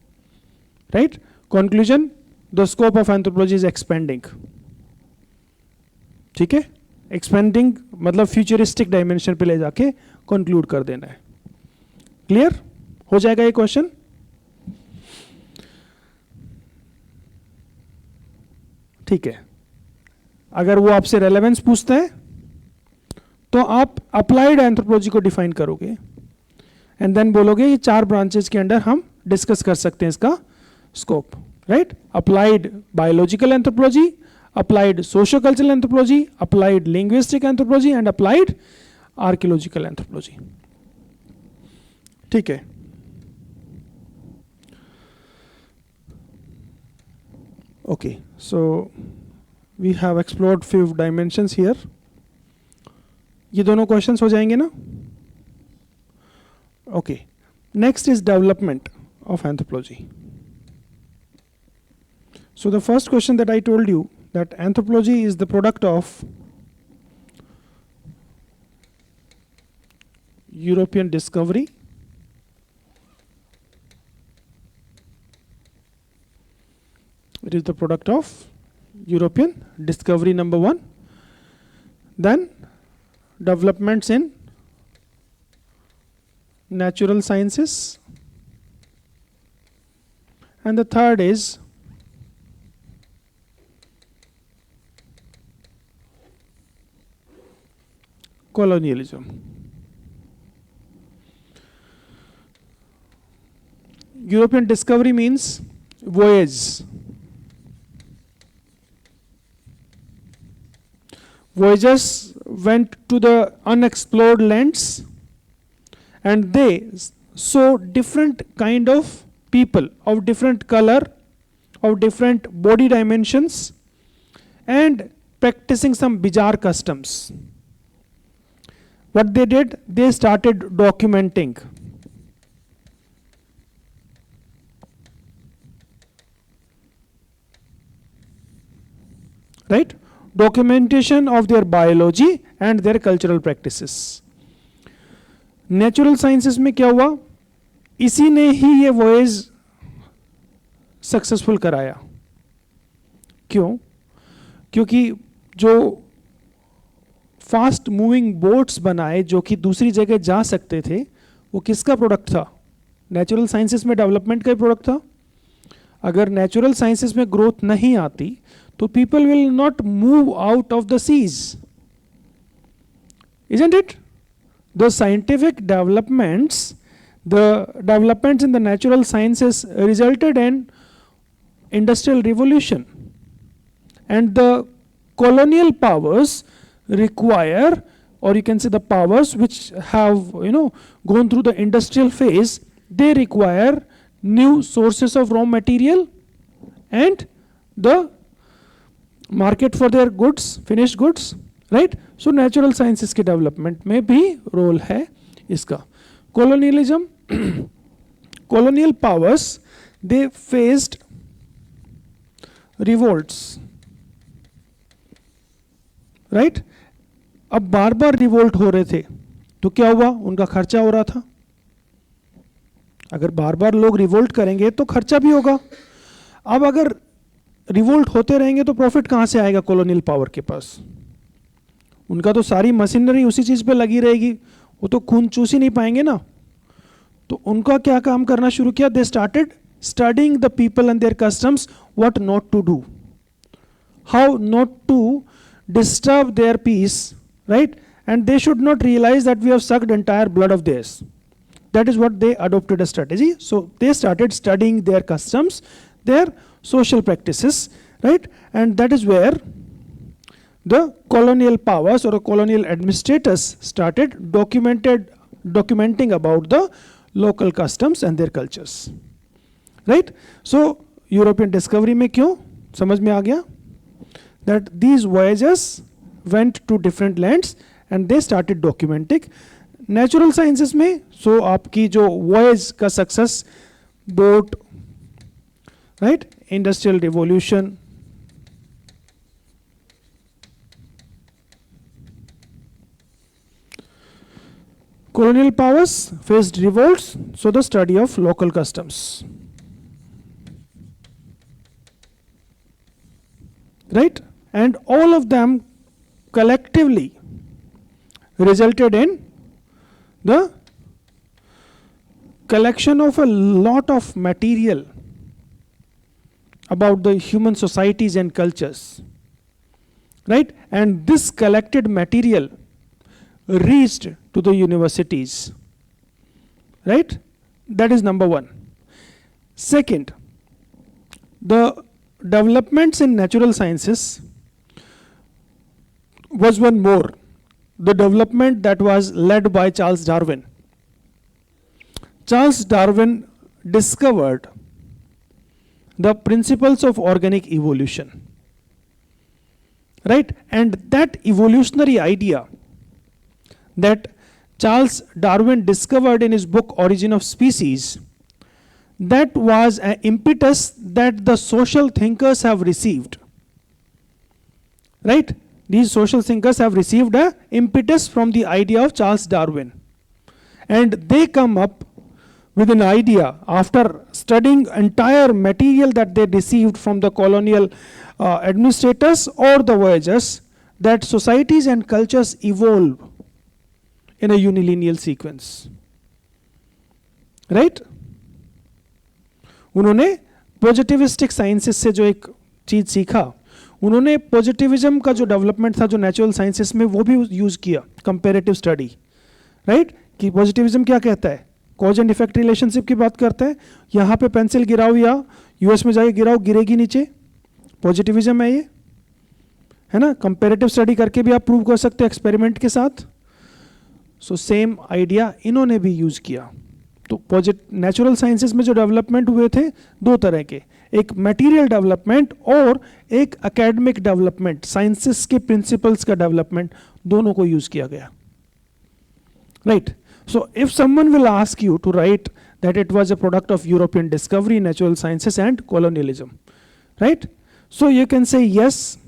S1: right. Conclusion, the scope of anthropology is expanding. ठीक है, एक्सपेंडिंग मतलब फ्यूचरिस्टिक डायमेंशन पे ले जाके कंक्लूड कर देना है. क्लियर हो जाएगा ये क्वेश्चन. ठीक है, अगर वो आपसे रेलेवेंस पूछते हैं तो आप अप्लाइड एंथ्रोपोलॉजी को डिफाइन करोगे एंड देन बोलोगे ये 4 ब्रांचेस के अंडर हम डिस्कस कर सकते हैं इसका scope, right. Applied biological anthropology, applied socio cultural anthropology, applied linguistic anthropology and applied archaeological anthropology. ठीक है. Okay, so we have explored few dimensions here. ये दोनों क्वेश्चंस हो जाएंगे ना. Okay, next is development of anthropology. So the first question that I told you, that anthropology is the product of European discovery, it is the product of European discovery, number 1. Then developments in natural sciences, and the third is colonialism. European discovery means voyage. Voyagers went to the unexplored lands and they saw different kind of people of different color, of different body dimensions, and practicing some bizarre customs. What they did, they started documenting. Right? Documentation of their biology and their cultural practices. Natural sciences में क्या हुआ, इसी ने ही ये voyage successful कराया. क्यों? क्योंकि जो फास्ट मूविंग बोट्स बनाए जो कि दूसरी जगह जा सकते थे, वो किसका प्रोडक्ट था? नेचुरल साइंसेस में डेवलपमेंट का ही प्रोडक्ट था. अगर नेचुरल साइंसेस में ग्रोथ नहीं आती तो people will not move out of the seas. Isn't it? The scientific developments, the developments in the natural sciences resulted in industrial revolution, and the colonial powers require, or you can say the powers which have gone through the industrial phase, they require new sources of raw material and the market for their goods, finished goods, right? So natural sciences के development में भी role है इसका. Colonialism, colonial powers, they faced revolts, right? अब बार बार revolt हो रहे थे तो क्या हुआ, उनका खर्चा हो रहा था. अगर बार बार लोग रिवोल्ट करेंगे तो खर्चा भी होगा. अब अगर रिवोल्ट होते रहेंगे तो प्रॉफिट कहां से आएगा कॉलोनियल पावर के पास? उनका तो सारी मशीनरी उसी चीज पे लगी रहेगी, वो तो खून चूस ही नहीं पाएंगे ना. तो उनका क्या काम करना शुरू किया, they started studying the people and their customs, what not to do, how not to disturb their peace, right? And they should not realize that we have sucked entire blood of theirs. That is what they adopted a strategy. So they started studying their customs, their social practices, right? And that is where the colonial powers or colonial administrators started documenting about the local customs and their cultures, right? So European discovery में क्यों समझ में आ गया that these voyagers went to different lands and they started documenting. Natural sciences में so आपकी जो voyage का success, boat, right, industrial revolution, Colonial powers faced revolts, so the study of local customs. Right? And all of them collectively resulted in the collection of a lot of material about the human societies and cultures. Right? And this collected material reached to the universities. Right? That is number one. Second, the developments in natural sciences was one more. The development that was led by Charles Darwin. Charles Darwin discovered the principles of organic evolution. Right? And that evolutionary idea that Charles Darwin discovered in his book Origin of Species, that was an impetus that the social thinkers have received. Right? These social thinkers have received an impetus from the idea of Charles Darwin. And they come up with an idea after studying entire material that they received from the colonial administrators or the voyagers, that societies and cultures evolve in a unilineal sequence. Right? उन्होंने positivistic sciences से जो एक चीज सीखा, उन्होंने positivism का जो development था जो नेचुरल साइंसेस में, वो भी यूज किया, कंपैरेटिव स्टडी. राइट? कि पॉजिटिविज्म क्या कहता है, कॉज एंड इफेक्ट रिलेशनशिप की बात करता है. यहाँ पे पेंसिल गिराओ या यूएस में जाके गिराओ, गिरेगी नीचे. पॉजिटिविज्म है ये, है ना? कंपैरेटिव स्टडी करके भी आप प्रूव कर सकते हैं एक्सपेरिमेंट के साथ. सो सेम आइडिया इन्होंने भी यूज किया. तो नेचुरल साइंसेस में जो डेवलपमेंट हुए थे दो तरह के, एक मटेरियल डेवलपमेंट और एक एकेडमिक डेवलपमेंट, साइंसेस के प्रिंसिपल्स का डेवलपमेंट, दोनों को यूज किया गया. Right? So if someone will ask you to write that it was a product of European discovery, natural sciences and colonialism, right? So you can say yes,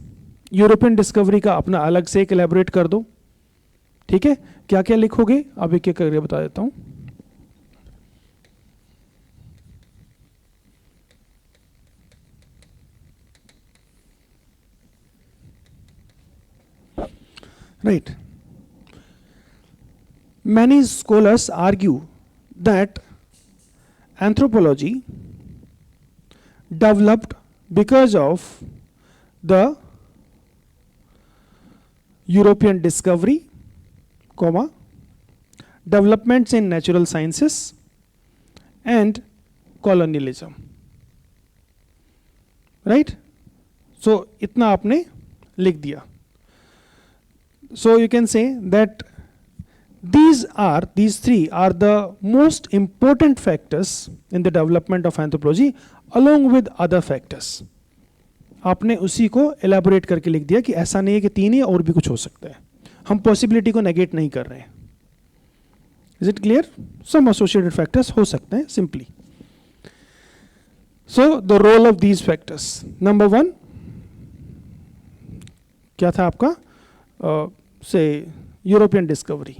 S1: European discovery का अपना अलग से एक elaborate कर दो. ठीक है? क्या क्या लिखोगे अब एक एक करके बता देता हूं. Right. Many scholars argue that anthropology developed because of the European discovery, developments in natural sciences and colonialism. Right? So इतना आपने लिख दिया. So you can say that these three are the most important factors in the development of anthropology along with other factors. आपने उसी को elaborate करके लिख दिया कि ऐसा नहीं है कि तीन ही, और भी कुछ हो सकता है. हम possibility को negate नहीं कर रहे हैं. Is it clear? Some associated factors हो सकते हैं simply. So the role of these factors. Number one, क्या था आपका? Say European discovery.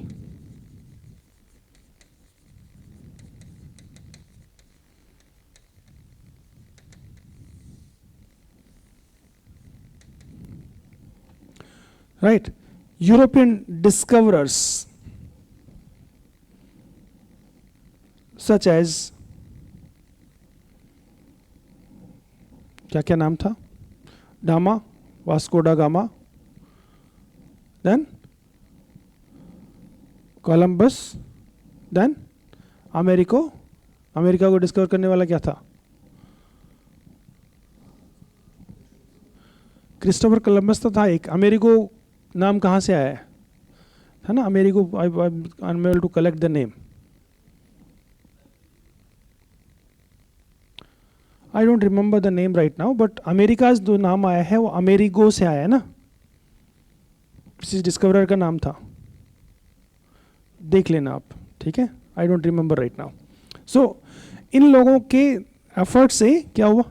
S1: Right? European discoverers such as, क्या क्या नाम था? डामा, Vasco da Gama, then Columbus, then America को डिस्कवर करने वाला क्या था? क्रिस्टोफर कोलंबस तो था एक. अमेरिको नाम कहाँ से आया है ना? Amerigo, I am able to collect the name. I don't remember the name right now, but America जो नाम आया है वो अमेरिगो से आया है ना? किसी डिस्कवरर का नाम था, देख लेना आप. ठीक है? I don't remember right now. So इन लोगों के एफर्ट से क्या हुआ?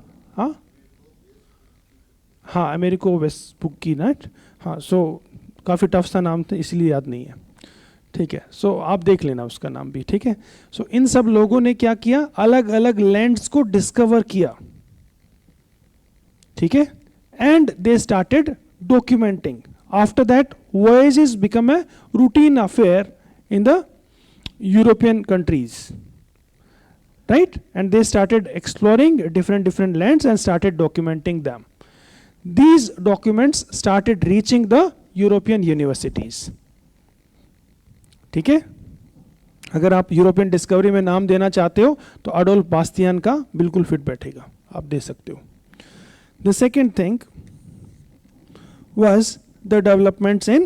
S1: हाँ, अमेरिको वेस्पुकी नाइट. हाँ, सो काफ़ी टफ सा नाम था इसलिए याद नहीं है. ठीक है, सो आप देख लेना उसका नाम भी, ठीक है। सो इन सब लोगों ने क्या किया, अलग अलग लैंड्स को डिस्कवर किया, ठीक है, and they started documenting. After that voyages become a routine affair in the European countries, right? And they started exploring different lands and started documenting them. These documents started reaching the European universities. ठीक है, अगर आप European discovery में नाम देना चाहते हो तो अडोल्फ बास्तियन का बिल्कुल फिट बैठेगा, आप दे सकते हो. The second thing was the developments in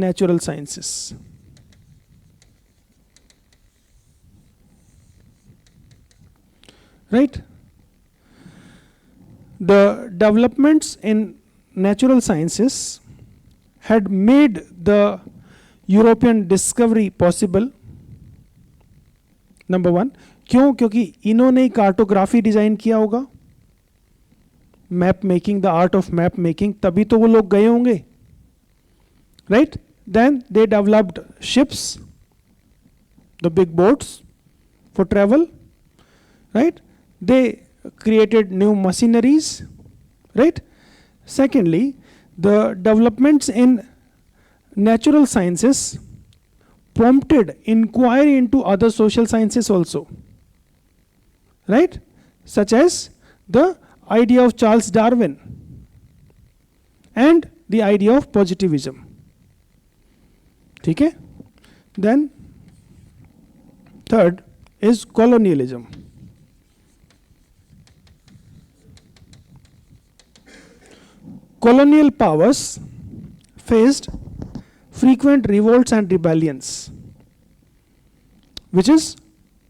S1: natural sciences. Right? The developments in natural sciences had made the European discovery possible. Number one, क्यों? क्योंकि इन्होंने कार्टोग्राफी डिजाइन किया होगा, map making, the art of map making, तभी तो वो लोग गए होंगे, right? Then they developed ships, the big boats for travel, right? They created new machineries, right? Secondly, the developments in natural sciences prompted inquiry into other social sciences also, right? Such as the idea of Charles Darwin and the idea of positivism. ठीक है? Then third is colonialism. Colonial powers faced frequent revolts and rebellions, which is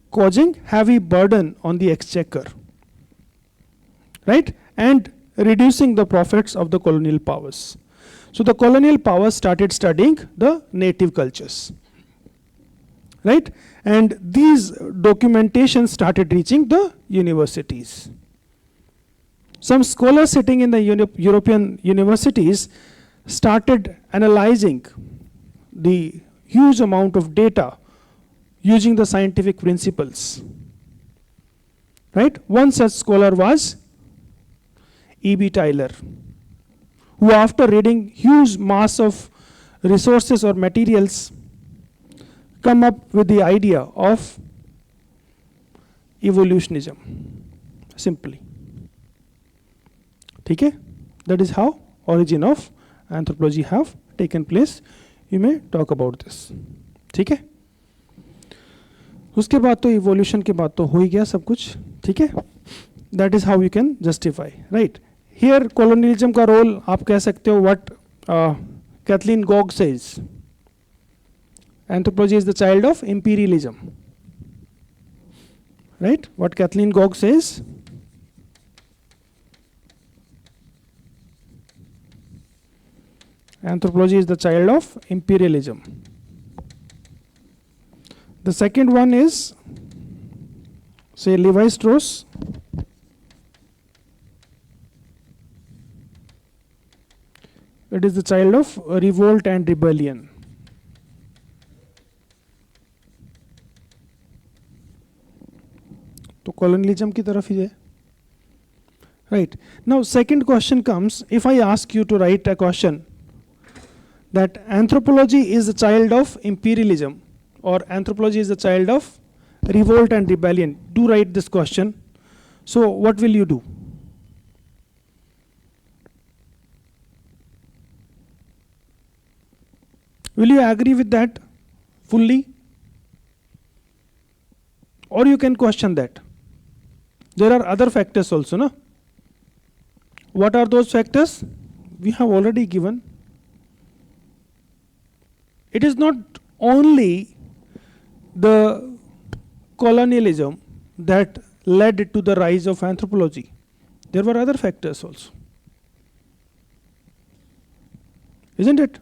S1: causing heavy burden on the exchequer, right? And reducing the profits of the colonial powers. So the colonial powers started studying the native cultures, right? And these documentation started reaching the universities. Some scholars sitting in the European universities started analyzing the huge amount of data using the scientific principles, right? One such scholar was E.B. Tylor, who after reading huge mass of resources or materials come up with the idea of evolutionism, simply. ठीक है, that is how origin of anthropology have taken place. You may talk about this. ठीक है, उसके बाद तो evolution के बाद तो हो ही गया सब कुछ, ठीक है. That is how you can justify, right? Here colonialism का रोल आप कह सकते हो what Kathleen Gog says. Anthropology is the child of imperialism, right? What Kathleen Gog says. Anthropology is the child of imperialism. The second one is, say, Levi Strauss. It is the child of revolt and rebellion. तो colonialism की तरफ ही है, right? Now second question comes, if I ask you to write a question that anthropology is the child of imperialism or anthropology is the child of revolt and rebellion, do write this question. So what will you do? Will you agree with that fully? Or you can question that. There are other factors also, no? What are those factors? We have already given. It is not only the colonialism that led to the rise of anthropology. There were other factors also. Isn't it?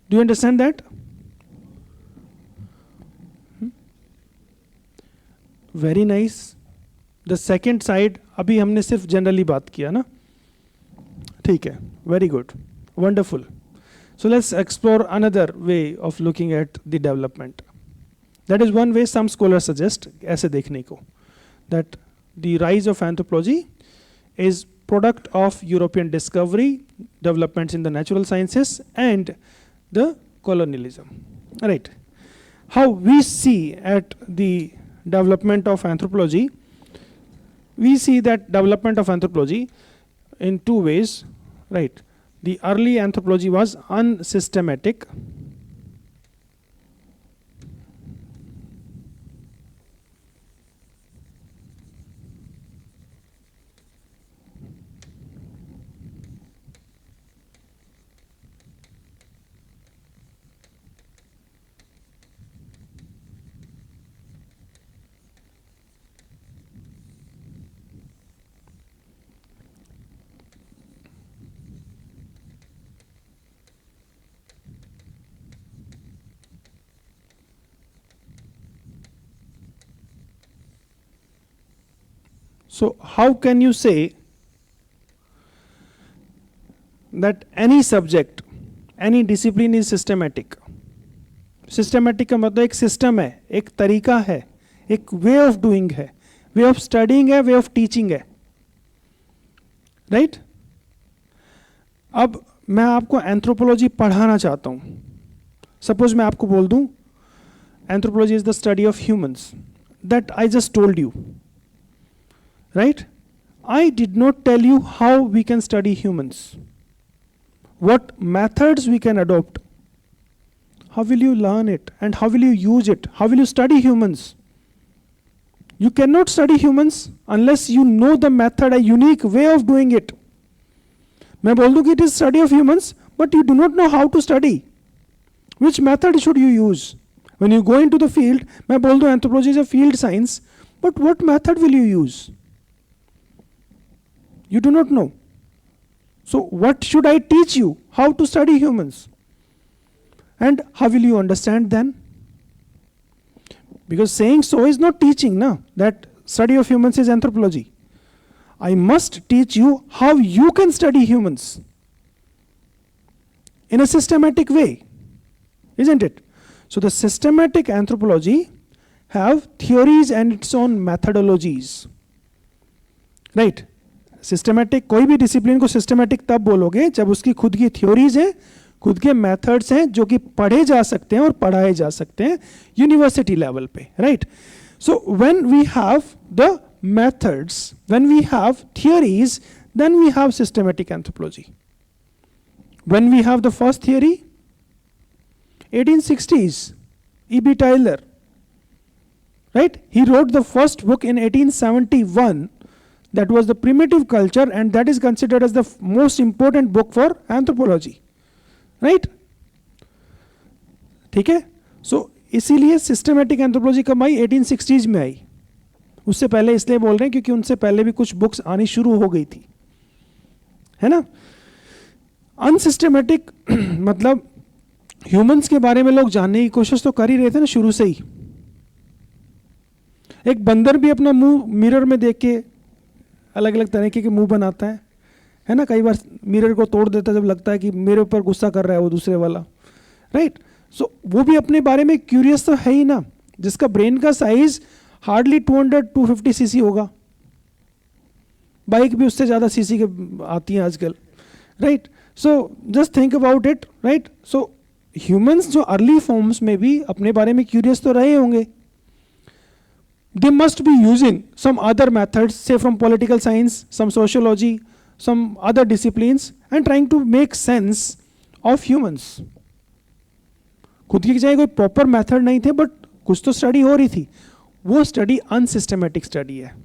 S1: Do you understand that? Very nice. The second side, अभी हमने सिर्फ generally बात किया ना, ठीक है, very good, wonderful. So let's explore another way of looking at the development. That is one way some scholars suggest ऐसे देखने को, that the rise of anthropology is product of European discovery, developments in the natural sciences, and the colonialism. Right. How we see at the development of anthropology, we see that development of anthropology in two ways, right? The early anthropology was unsystematic. So how can you say that any subject, any discipline is systematic? Systematic का मतलब एक system है, एक तरीका है, एक way of doing है, way of studying है, वे ऑफ टीचिंग है, राइट? अब मैं आपको एंथ्रोपोलॉजी पढ़ाना चाहता हूं. सपोज मैं आपको बोल दूं anthropology is the study of humans, that I just told you, right? I did not tell you how we can study humans, what methods we can adopt, how will you learn it and how will you use it, how will you study humans. You cannot study humans unless you know the method, a unique way of doing it. मैं बोल दूं कि it is study of humans, but you do not know how to study. Which method should you use? When you go into the field, मैं बोल दूं anthropology is a field science, but what method will you use? You do not know. So what should I teach you? How to study humans? And how will you understand then? Because saying so is not teaching, na? That study of humans is anthropology. I must teach you how you can study humans in a systematic way, isn't it? So the systematic anthropology have theories and its own methodologies, right? Systematic, कोई भी discipline को systematic तब बोलोगे जब उसकी खुद की theories हैं, खुद के मेथड्स हैं जो कि पढ़े जा सकते हैं और पढ़ाए जा सकते हैं यूनिवर्सिटी लेवल पे, right? So when we have the methods, when we have theories, then we have systematic anthropology. When we have the first theory 1860s, E.B. Tylor, right? He wrote the first book in 1871. That was the primitive culture, and that is considered as the most important book for anthropology, right? ठीक है? So इसीलिए systematic anthropology कब आई? 1860s में आई. उससे पहले इसलिए बोल रहे हैं क्योंकि उनसे पहले भी कुछ बुक्स आनी शुरू हो गई थी, है ना? अनसिस्टमैटिक मतलब ह्यूमंस के बारे में लोग जानने की कोशिश तो कर ही रहे थे ना शुरू से ही. एक बंदर भी अपना मुंह मिरर में देख के अलग अलग तरीके के मुंह बनाता है ना? कई बार मिरर को तोड़ देता है जब लगता है कि मेरे ऊपर गुस्सा कर रहा है वो दूसरे वाला, राइट? सो वो भी अपने बारे में क्यूरियस तो है ही ना. जिसका ब्रेन का साइज हार्डली 200-250 सीसी होगा, बाइक भी उससे ज़्यादा सीसी के आती हैं आजकल, right? So just think about it, right? So humans जो अर्ली फॉर्म्स में भी अपने बारे में क्यूरियस तो रहे होंगे. They must be using some other methods, say from political science, some sociology, some other disciplines, and trying to make sense of humans. खुद की चाहे कोई प्रॉपर मेथड नहीं थे, बट कुछ तो स्टडी हो रही थी. वो स्टडी अनसिस्टमैटिक स्टडी है,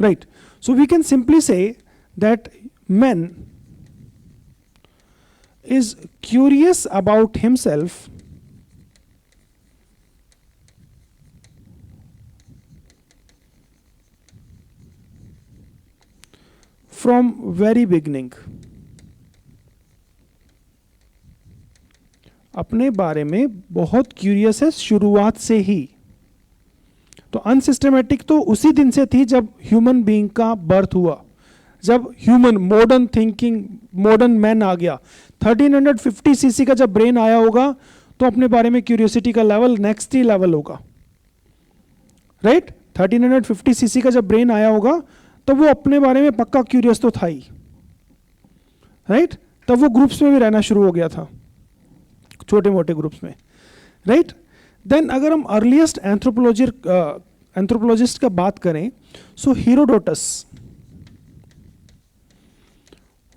S1: right? So we can simply say that man is curious about himself from very beginning. अपने बारे में बहुत क्यूरियस है शुरुआत से ही. तो अनसिस्टमैटिक तो उसी दिन से थी जब ह्यूमन बीइंग का बर्थ हुआ, जब human modern thinking modern man आ गया, 1350 सीसी का जब ब्रेन आया होगा तो अपने बारे में क्यूरियोसिटी का लेवल नेक्स्ट ही लेवल होगा, राइट? 1350 सीसी का जब ब्रेन आया होगा तो वो अपने बारे में पक्का क्यूरियस तो था ही, राइट? तब वो ग्रुप्स में भी रहना शुरू हो गया था, छोटे मोटे ग्रुप्स में, राइट? देन अगर हम अर्लीस्ट एंथ्रोपोलॉजिस्ट का बात करें, सो Herodotus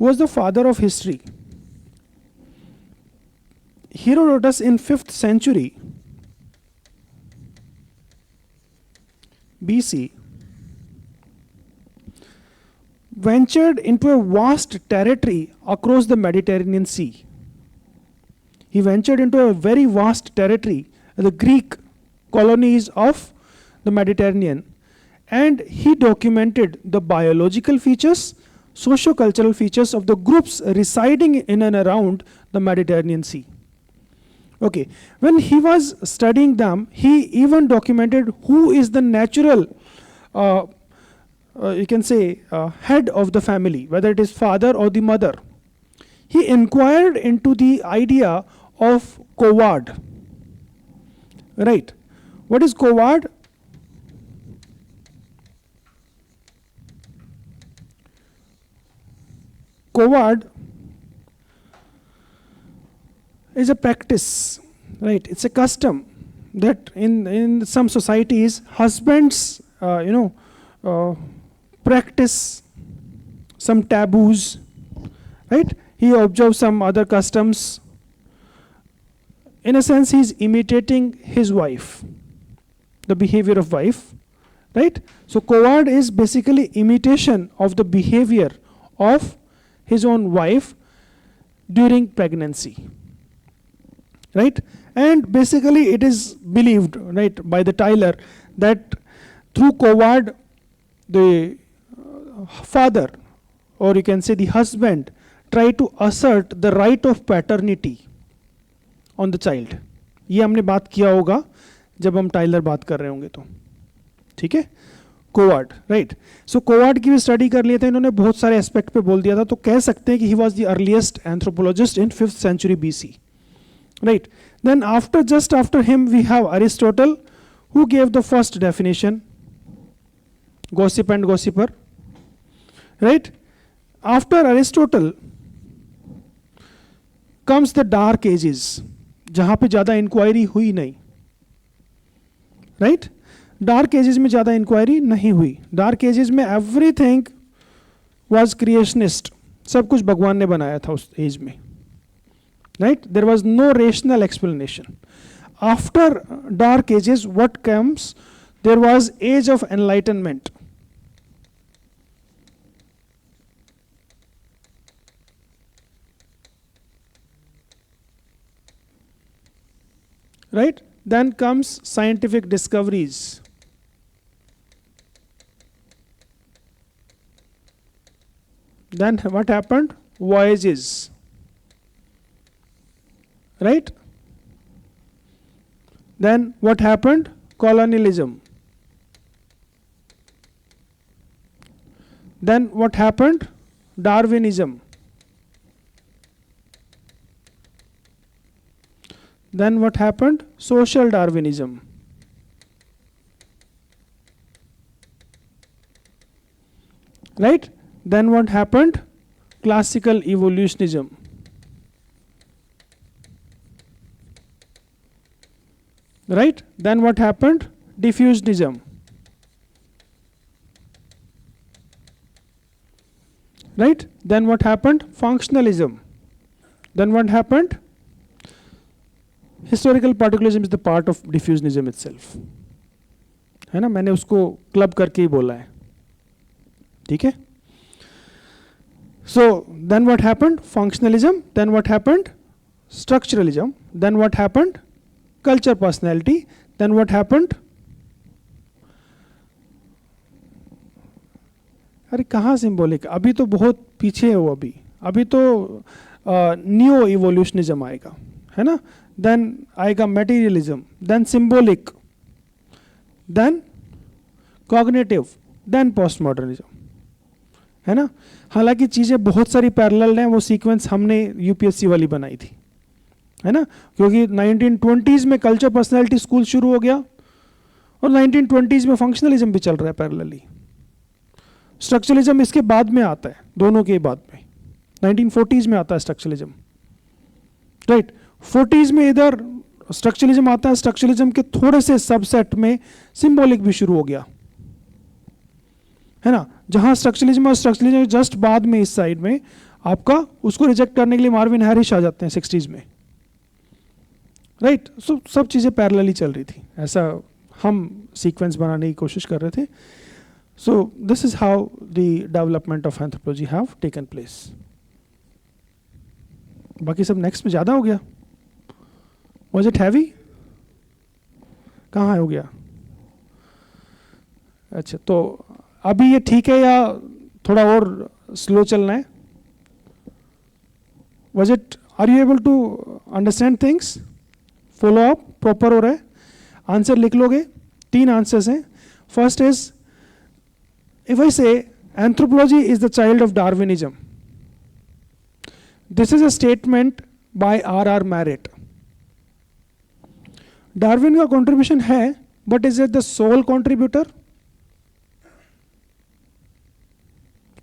S1: was the father of history. Herodotus in 5th century BC ventured into a vast territory across the Mediterranean Sea. He ventured into a very vast territory, the Greek colonies of the Mediterranean, and he documented the biological features, socio-cultural features of the groups residing in and around the Mediterranean Sea. Okay, when he was studying them, he even documented who is the natural, you can say, head of the family, whether it is father or the mother. He inquired into the idea of coward, right? What is coward? Coward is a practice, right? It's a custom that in some societies, husbands, practice some taboos, right? He observes some other customs. In a sense, he's imitating his wife, the behavior of wife, right? So coward is basically imitation of the behavior of his own wife during pregnancy, right? And basically it is believed, right, by the Tyler that through coward, the father, or you can say the husband, try to assert the right of paternity on the child. ये हमने बात किया होगा जब हम Tyler बात कर रहे होंगे तो, ठीक है? कोवार्ड, राइट? सो कोवार्ड की भी स्टडी कर लिया था इन्होंने, बहुत सारे एस्पेक्ट पे बोल दिया था, तो कह सकते हैं कि he was the earliest anthropologist in 5th century BC, right? Then just after him we have Aristotle, who gave the first definition, gossip and gossiper, right? After Aristotle comes the dark ages, जहां पे ज्यादा inquiry हुई नहीं, right? Dark ages में ज्यादा inquiry नहीं हुई. Dark ages में एवरीथिंग वाज क्रिएशनिस्ट, सब कुछ भगवान ने बनाया था उस एज में, right? There was no rational explanation. After dark ages what comes? There was age of enlightenment. Right? Then comes scientific discoveries. Then what happened? Voyages. Right? Then what happened? Colonialism. Then what happened? Darwinism. Then what happened? Social Darwinism. Right? Then what happened? Classical evolutionism. Right? Then what happened? Diffusionism. Right? Then what happened? Functionalism. Then what happened? Historical particularism is the part of diffusionism itself, है ना? मैंने उसको club करके ही बोला है, ठीक है? So then what happened? Functionalism. Then what happened? Structuralism. Then what happened? Culture personality. Then what happened? अरे कहाँ सिंबॉलिक? अभी तो बहुत पीछे है वो. अभी तो न्यू इवोल्यूशनिज्म आएगा, है ना? Then आएगा materialism, then symbolic, then cognitive, then postmodernism. है ना। हालांकि चीज़ें बहुत सारी पैरेलल हैं, वो सीक्वेंस हमने यूपीएससी वाली बनाई थी, है ना, क्योंकि 1920s में कल्चर पर्सनैलिटी स्कूल शुरू हो गया और 1920s में फंक्शनलिज्म भी चल रहा है पैरेलली। स्ट्रक्चरलिज्म इसके बाद में आता है, दोनों के बाद में 1940s में आता है स्ट्रक्चरलिज्म, राइट। 40s में इधर स्ट्रक्चरलिज्म आता है, स्ट्रक्चरलिज्म के थोड़े से सबसेट में सिंबॉलिक भी शुरू हो गया, है ना। जहां स्ट्रक्चरलिज्म और स्ट्रक्चरलिज्म जस्ट बाद में इस साइड में आपका उसको रिजेक्ट करने के लिए मार्विन हैरिस आ जाते हैं 60s में, राइट। सो सब चीज़ें पैरेलली चल रही थी, ऐसा हम सीक्वेंस बनाने की कोशिश कर रहे थे। सो this is how the development of anthropology have taken place. बाकी सब नेक्स्ट में ज़्यादा हो गया, वॉज इट हैवी, कहाँ हो गया? अच्छा, तो अभी ये ठीक है या थोड़ा और स्लो चलना है? Was it, are you able to understand things? Follow up proper हो रहा है? आंसर लिख लोगे? 3 आंसर्स हैं। First is, if I say anthropology is the child of Darwinism, this is a statement by R.R. Marett. Darwin का contribution है, but is it the sole contributor?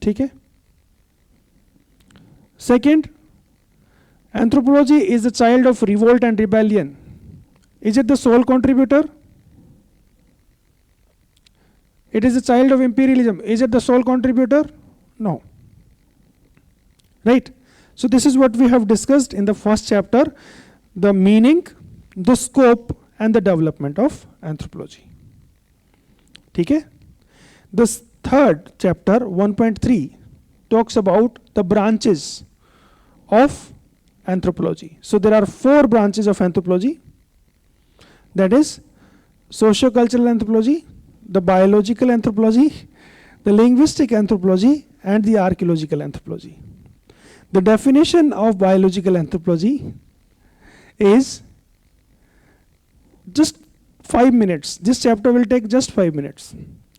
S1: ठीक है। Second, anthropology is the child of revolt and rebellion, is it the sole contributor? It is a child of imperialism, is it the sole contributor? No, right. So this is what we have discussed in the first chapter, the meaning, the scope and the development of anthropology. ठीक है। The third chapter 1.3 talks about the branches of anthropology. So there are 4 branches of anthropology, that is socio-cultural anthropology, the biological anthropology, the linguistic anthropology and the archaeological anthropology. The definition of biological anthropology is just 5 minutes. This chapter will take just 5 minutes,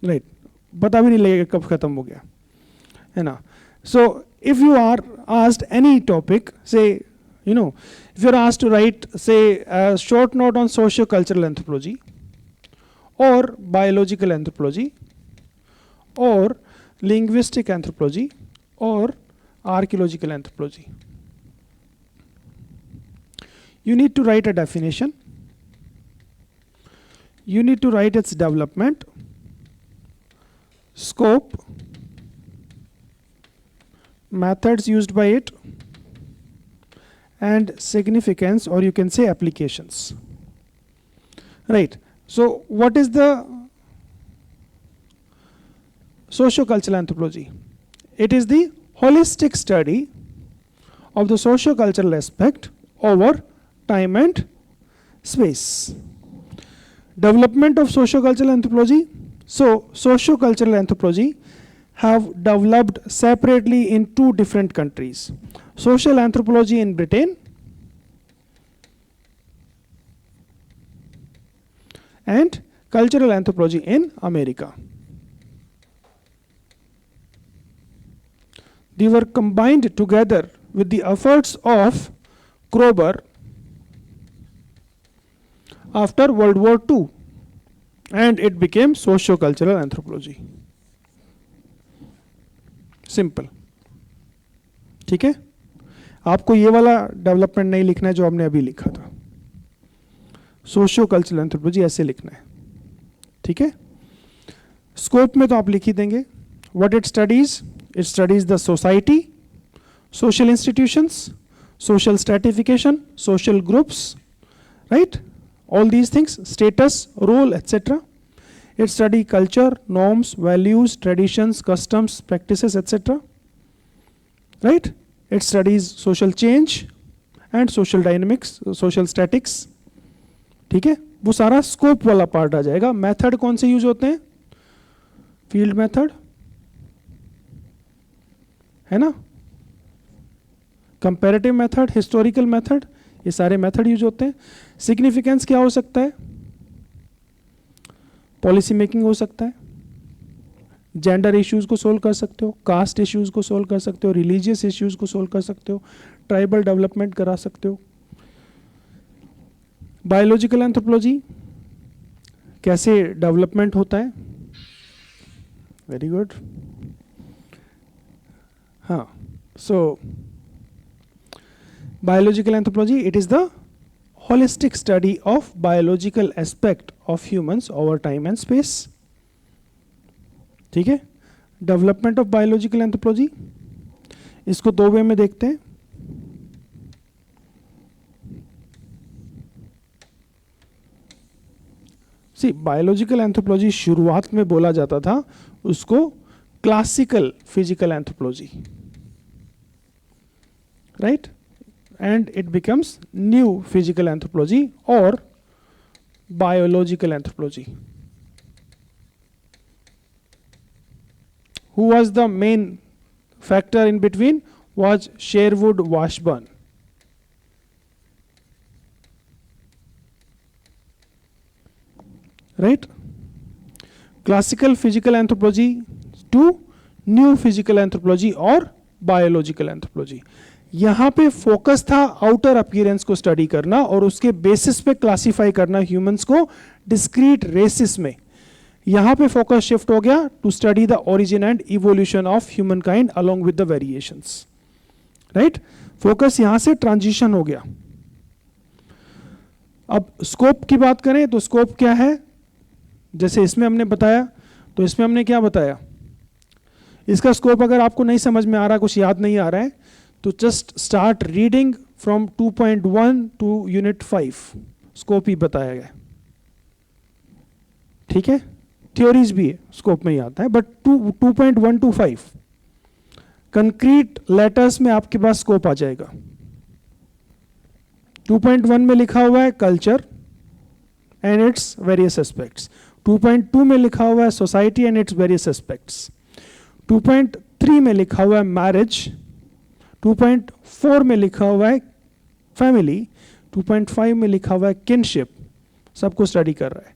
S1: right? पता भी नहीं लगेगा कब खत्म हो गया, है ना। So if you are asked any topic, say, you know, if you are asked to write, say, a short note on socio-cultural anthropology or biological anthropology or linguistic anthropology or archaeological anthropology, you need to write a definition, you need to write its development, scope, methods used by it and significance, or you can say applications, right. So what is the socio-cultural anthropology? It is the holistic study of the socio-cultural aspect over time and space. Development of socio-cultural anthropology. So socio-cultural anthropology have developed separately in 2 different countries. Social anthropology in Britain and cultural anthropology in America. They were combined together with the efforts of Kroeber after World War II and it became socio-cultural anthropology. Simple. ठीक है। आपको ये वाला development नहीं लिखना है जो आपने अभी लिखा था, सोशियो कल्चरल एंथ्रोपोलॉजी ऐसे लिखना है, ठीक है। स्कोप में तो आप लिख ही देंगे, what it studies the society, social institutions, social stratification, social groups, right, all these things, status, role etcetera. It study culture, norms, values, traditions, customs, practices, etc. Right? It studies social change and social dynamics, social statics. ठीक है, वो सारा scope वाला part आ जाएगा. Method कौन से use होते हैं? फील्ड मेथड है ना, कंपैरेटिव मेथड, हिस्टोरिकल मेथड, ये सारे मेथड यूज होते हैं. सिग्निफिकेंस क्या हो सकता है? पॉलिसी मेकिंग हो सकता है, जेंडर इश्यूज को सोल्व कर सकते हो, कास्ट इश्यूज को सोल्व कर सकते हो, रिलीजियस इश्यूज को सोल्व कर सकते हो, ट्राइबल डेवलपमेंट करा सकते हो। बायोलॉजिकल एंथ्रोपोलॉजी, कैसे डेवलपमेंट होता है, वेरी गुड। हाँ, सो biological anthropology, it is the holistic study of biological aspect of humans over time and space. ठीक है, डेवलपमेंट ऑफ बायोलॉजिकल एंथ्रोपोलॉजी, इसको दो वे में देखते हैं। सी, बायोलॉजिकल एंथ्रोपोलॉजी शुरुआत में बोला जाता था उसको classical physical anthropology, right, and it becomes new physical anthropology or biological anthropology. Who was the main factor in between? Was Sherwood Washburn. Right? Classical physical anthropology to new physical anthropology or biological anthropology. यहाँ पे focus था outer appearance को study करना और उसके basis पे classify करना humans को डिस्क्रीट रेसिस में। यहाँ पे फोकस शिफ्ट हो गया to study the origin and evolution of human kind along with the variations, right. Focus यहाँ से ट्रांजिशन हो गया। अब स्कोप की बात करें तो स्कोप क्या है, जैसे इसमें हमने बताया, तो इसमें हमने क्या बताया, इसका स्कोप अगर आपको नहीं समझ में आ रहा, कुछ याद नहीं आ रहा है, तो just start reading from 2.1 to unit 5, scope ही बताया गया, ठीक है। थ्योरीज भी है स्कोप में ही आता है, बट 2.1 टू 5 कंक्रीट लेटर्स में आपके पास स्कोप आ जाएगा। 2.1 में लिखा हुआ है culture and its various aspects, 2.2 में लिखा हुआ है society and its various aspects, 2.3 में लिखा हुआ है मैरिज, 2.4 में लिखा हुआ है फैमिली, 2.5 में लिखा हुआ है किनशिप, सबको स्टडी कर रहा है।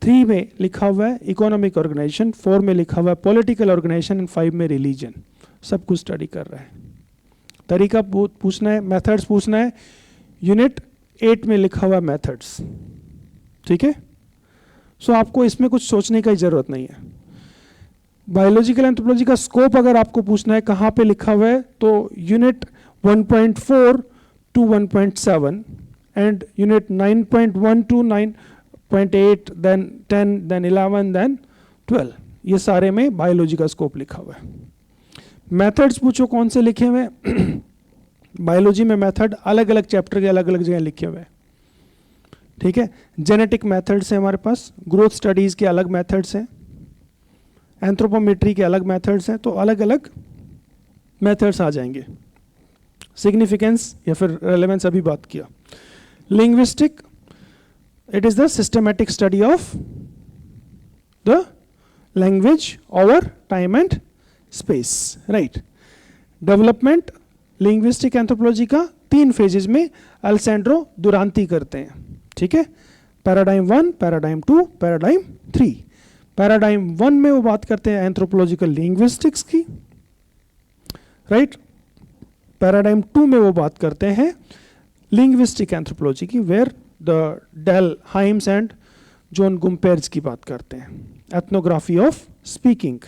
S1: 3 में लिखा हुआ है इकोनॉमिक ऑर्गेनाइजेशन, 4 में लिखा हुआ है पॉलिटिकल ऑर्गेनाइजेशन एंड 5 में रिलीजन, सब कुछ स्टडी कर रहा है। तरीका पूछना है, मेथड्स पूछना है, यूनिट 8 में लिखा हुआ है मेथड्स, ठीक है। सो आपको इसमें कुछ सोचने की जरूरत नहीं है। बायोलॉजिकल एंथ्रोपोलॉजी का स्कोप अगर आपको पूछना है कहाँ पे लिखा हुआ है, तो unit 1.4 to 1.7 and unit 9.1 to 9.8, then 10, then 11, then 12, ये सारे में बायोलॉजी का स्कोप लिखा हुआ है। मेथड्स पूछो कौन से लिखे हुए हैं बायोलॉजी में मेथड अलग अलग चैप्टर के अलग अलग जगह लिखे हुए हैं, ठीक है। जेनेटिक मेथड्स हैं हमारे पास, ग्रोथ स्टडीज के अलग मेथड्स हैं, एंथ्रोपोमेट्री के अलग मेथड्स हैं, तो अलग अलग मेथड्स आ जाएंगे। सिग्निफिकेंस या फिर रेलेवेंस अभी बात किया। Linguistic, it is the systematic study of the language over time and space, right. Development linguistic anthropology का 3 फेजेस में अल्सेंड्रो दुरांती करते हैं, ठीक है। Paradigm 1, paradigm 2, paradigm 3। पैराडाइम 1 में वो बात करते हैं एंथ्रोपोलॉजिकल लिंग्विस्टिक्स की, राइट। पैराडाइम 2 में वो बात करते हैं लिंग्विस्टिक एंथ्रोपोलॉजी की, where the Dell Hymes and John Gumperz की बात करते हैं, ethnography of speaking.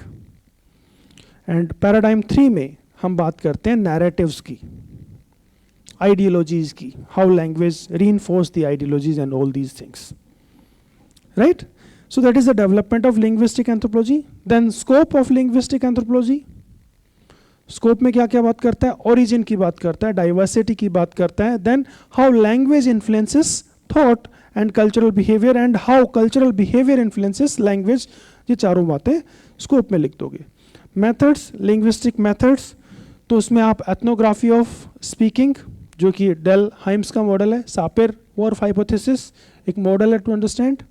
S1: And paradigm 3 में हम बात करते हैं नैरेटिव्स की, आइडियोलॉजीज की, how language reinforce the ideologies and all these things, right. So that is the development of linguistic anthropology. Then scope of linguistic anthropology. Scope में क्या क्या बात करता है, origin की बात करता है, diversity की बात करता है, then how language influences thought and cultural behavior and how cultural behavior influences language, ये चारों बातें scope में लिख दोगे। Methods, linguistic methods, तो उसमें आप ethnography of speaking, जो कि डेल हाइम्स का मॉडल है, सापेर-वर्फ हाइपोथेसिस एक मॉडल है to understand,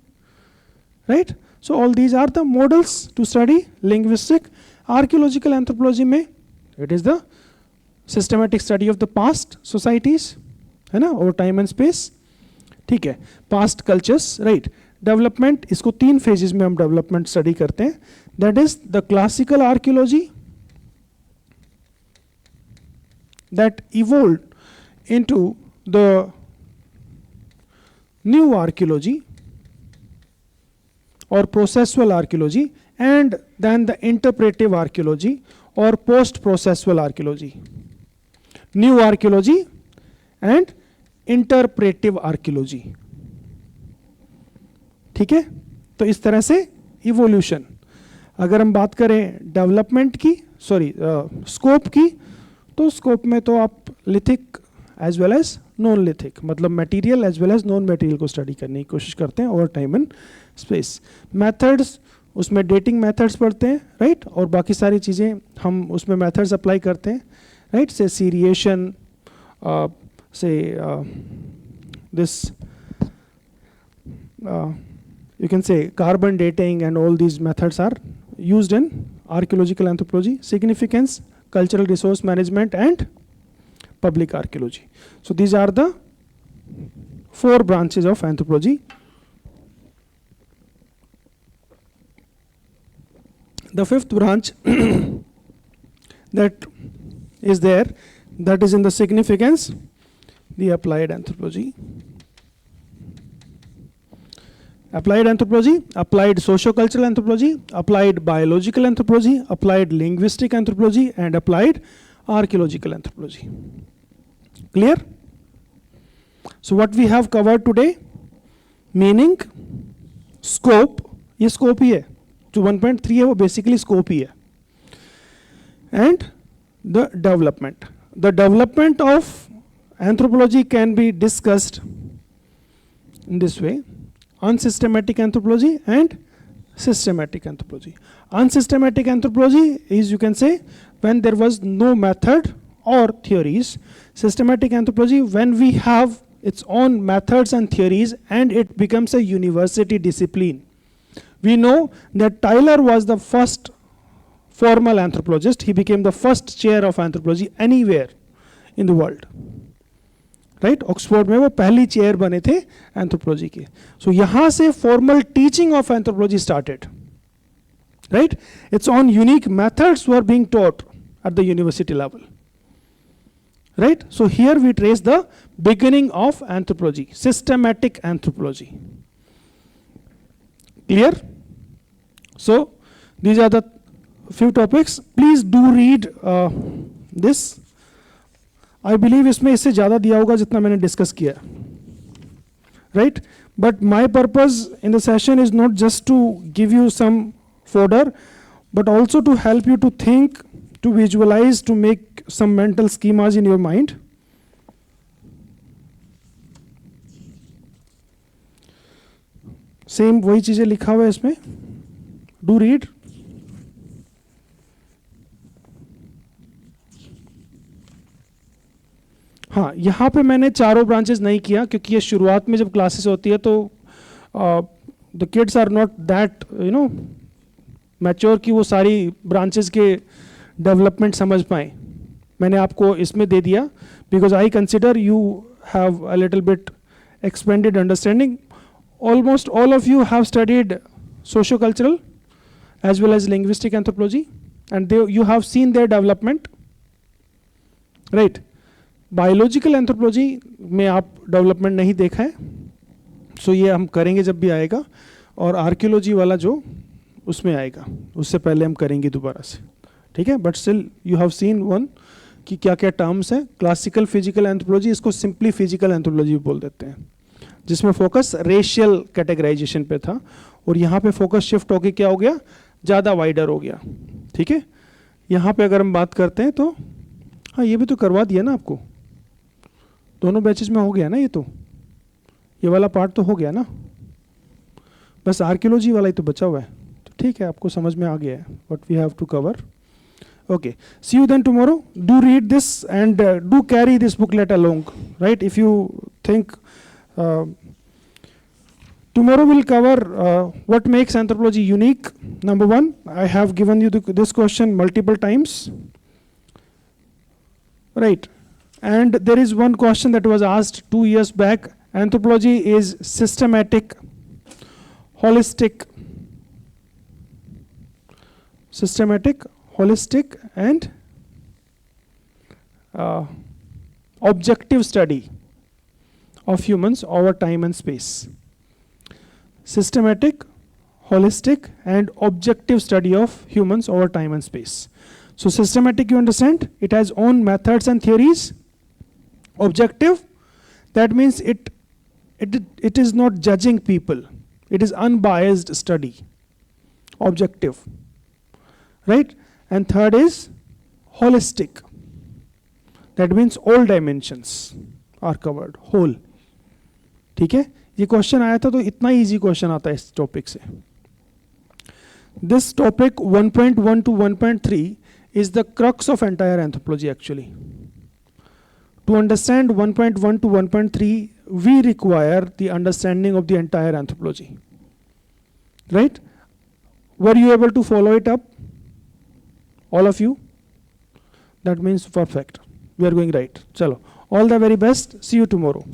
S1: right? So all these are the models to study linguistic. Archaeological anthropology में it is the systematic study of the past societies, है ना, over time and space, ठीक है, past cultures, right? Development, इसको 3 phases में हम development study करते हैं. That is the classical archaeology that evolved into the new archaeology or processual archaeology, and then the interpretive archaeology or post processual archaeology. New archaeology and interpretive archaeology. ठीक है, तो इस तरह से इवोल्यूशन. अगर हम बात करें डेवलपमेंट की, सॉरी स्कोप की, तो स्कोप में तो आप lithic as well as non lithic, मतलब material as well as non material को स्टडी करने की कोशिश करते हैं over time and space. Methods, उसमें डेटिंग मेथड्स पढ़ते हैं, राइट, और बाकी सारी चीज़ें हम उसमें मेथड्स अप्लाई करते हैं, राइट, से सीरिएशन, से this you can say carbon dating, and all these methods are used in archaeological anthropology. Significance, cultural resource management, and public archaeology. So these are the 4 branches of anthropology. The 5th branch that is there, that is in the significance, the applied anthropology. Applied anthropology, applied socio-cultural anthropology, applied biological anthropology, applied linguistic anthropology, and applied archaeological anthropology. Clear? So what we have covered today, meaning, scope, ये scope ही है, जो 1.3 है वो basically scope ही है, and the development. The development of anthropology can be discussed in this way: unsystematic anthropology and systematic anthropology. Unsystematic anthropology is, you can say, when there was no method or theories. Systematic anthropology, when we have its own methods and theories and it becomes a university discipline. We know that Tyler was the first formal anthropologist. He became the first chair of anthropology anywhere in the world. Right, Oxford में वो पहली chair बने थे anthropology के. So यहाँ से formal teaching of anthropology started, right. Its own unique methods were being taught at the university level, right. So here we trace the beginning of anthropology, systematic anthropology. Clear? So these are the few topics. Please do read this. I believe इसमें इससे ज़्यादा दिया होगा जितना मैंने discuss किया, right? But my purpose in the session is not just to give you some fodder, but also to help you to think, to visualize, to make some mental schemas in your mind. Same वही चीज़ें लिखा हुआ है इसमें. Do read. हाँ, यहाँ पे मैंने चारों ब्रांचेस नहीं किया क्योंकि ये शुरुआत में जब क्लासेस होती है तो the kids are not that mature कि वो सारी ब्रांचेस के डेवलपमेंट समझ पाएँ. मैंने आपको इसमें दे दिया because I consider you have a little bit expanded understanding. Almost all of you have studied socio cultural as well as linguistic anthropology and you have seen their development, right. Biological anthropology में आप development नहीं देखा है, सो ये हम करेंगे जब भी आएगा. और आर्कियोलॉजी वाला जो उसमें आएगा उससे पहले हम करेंगे दोबारा से, ठीक है. But still you have scene one कि क्या क्या टर्म्स हैं. क्लासिकल फिजिकल एंथ्रोपोलॉजी, इसको सिंपली फिजिकल एंथ्रोपोलॉजी बोल देते हैं, जिसमें फोकस रेशियल कैटेगराइजेशन पे था. और यहाँ पे फोकस शिफ्ट होके क्या हो गया, ज़्यादा वाइडर हो गया, ठीक है. यहाँ पे अगर हम बात करते हैं तो हाँ, ये भी तो करवा दिया ना आपको, दोनों बैचेस में हो गया ना. ये वाला पार्ट तो हो गया ना, बस आर्कियोलॉजी वाला ही तो बचा हुआ है. तो ठीक है, आपको समझ में आ गया है what we have to cover. Okay, see you then tomorrow. Do read this and do carry this booklet along, right. If you think tomorrow we'll cover what makes anthropology unique. Number 1, I have given you this question multiple times, right. And there is one question that was asked 2 years back. Anthropology is systematic holistic, systematic, holistic, and objective study of humans over time and space. Systematic, holistic, and objective study of humans over time and space. So systematic, you understand, it has own methods and theories. Objective, that means it is not judging people. It is unbiased study. Objective, right? And third is holistic. That means all dimensions are covered, whole. ठीक है, ये question आया था तो इतना easy question आता है इस टॉपिक से. This topic 1.1 to 1.3 is the crux of entire anthropology actually. To understand 1.1 to 1.3, we require the understanding of the entire anthropology. Right? Were you able to follow it up? All of you? That means perfect. We are going right. Chalo. All the very best. See you tomorrow.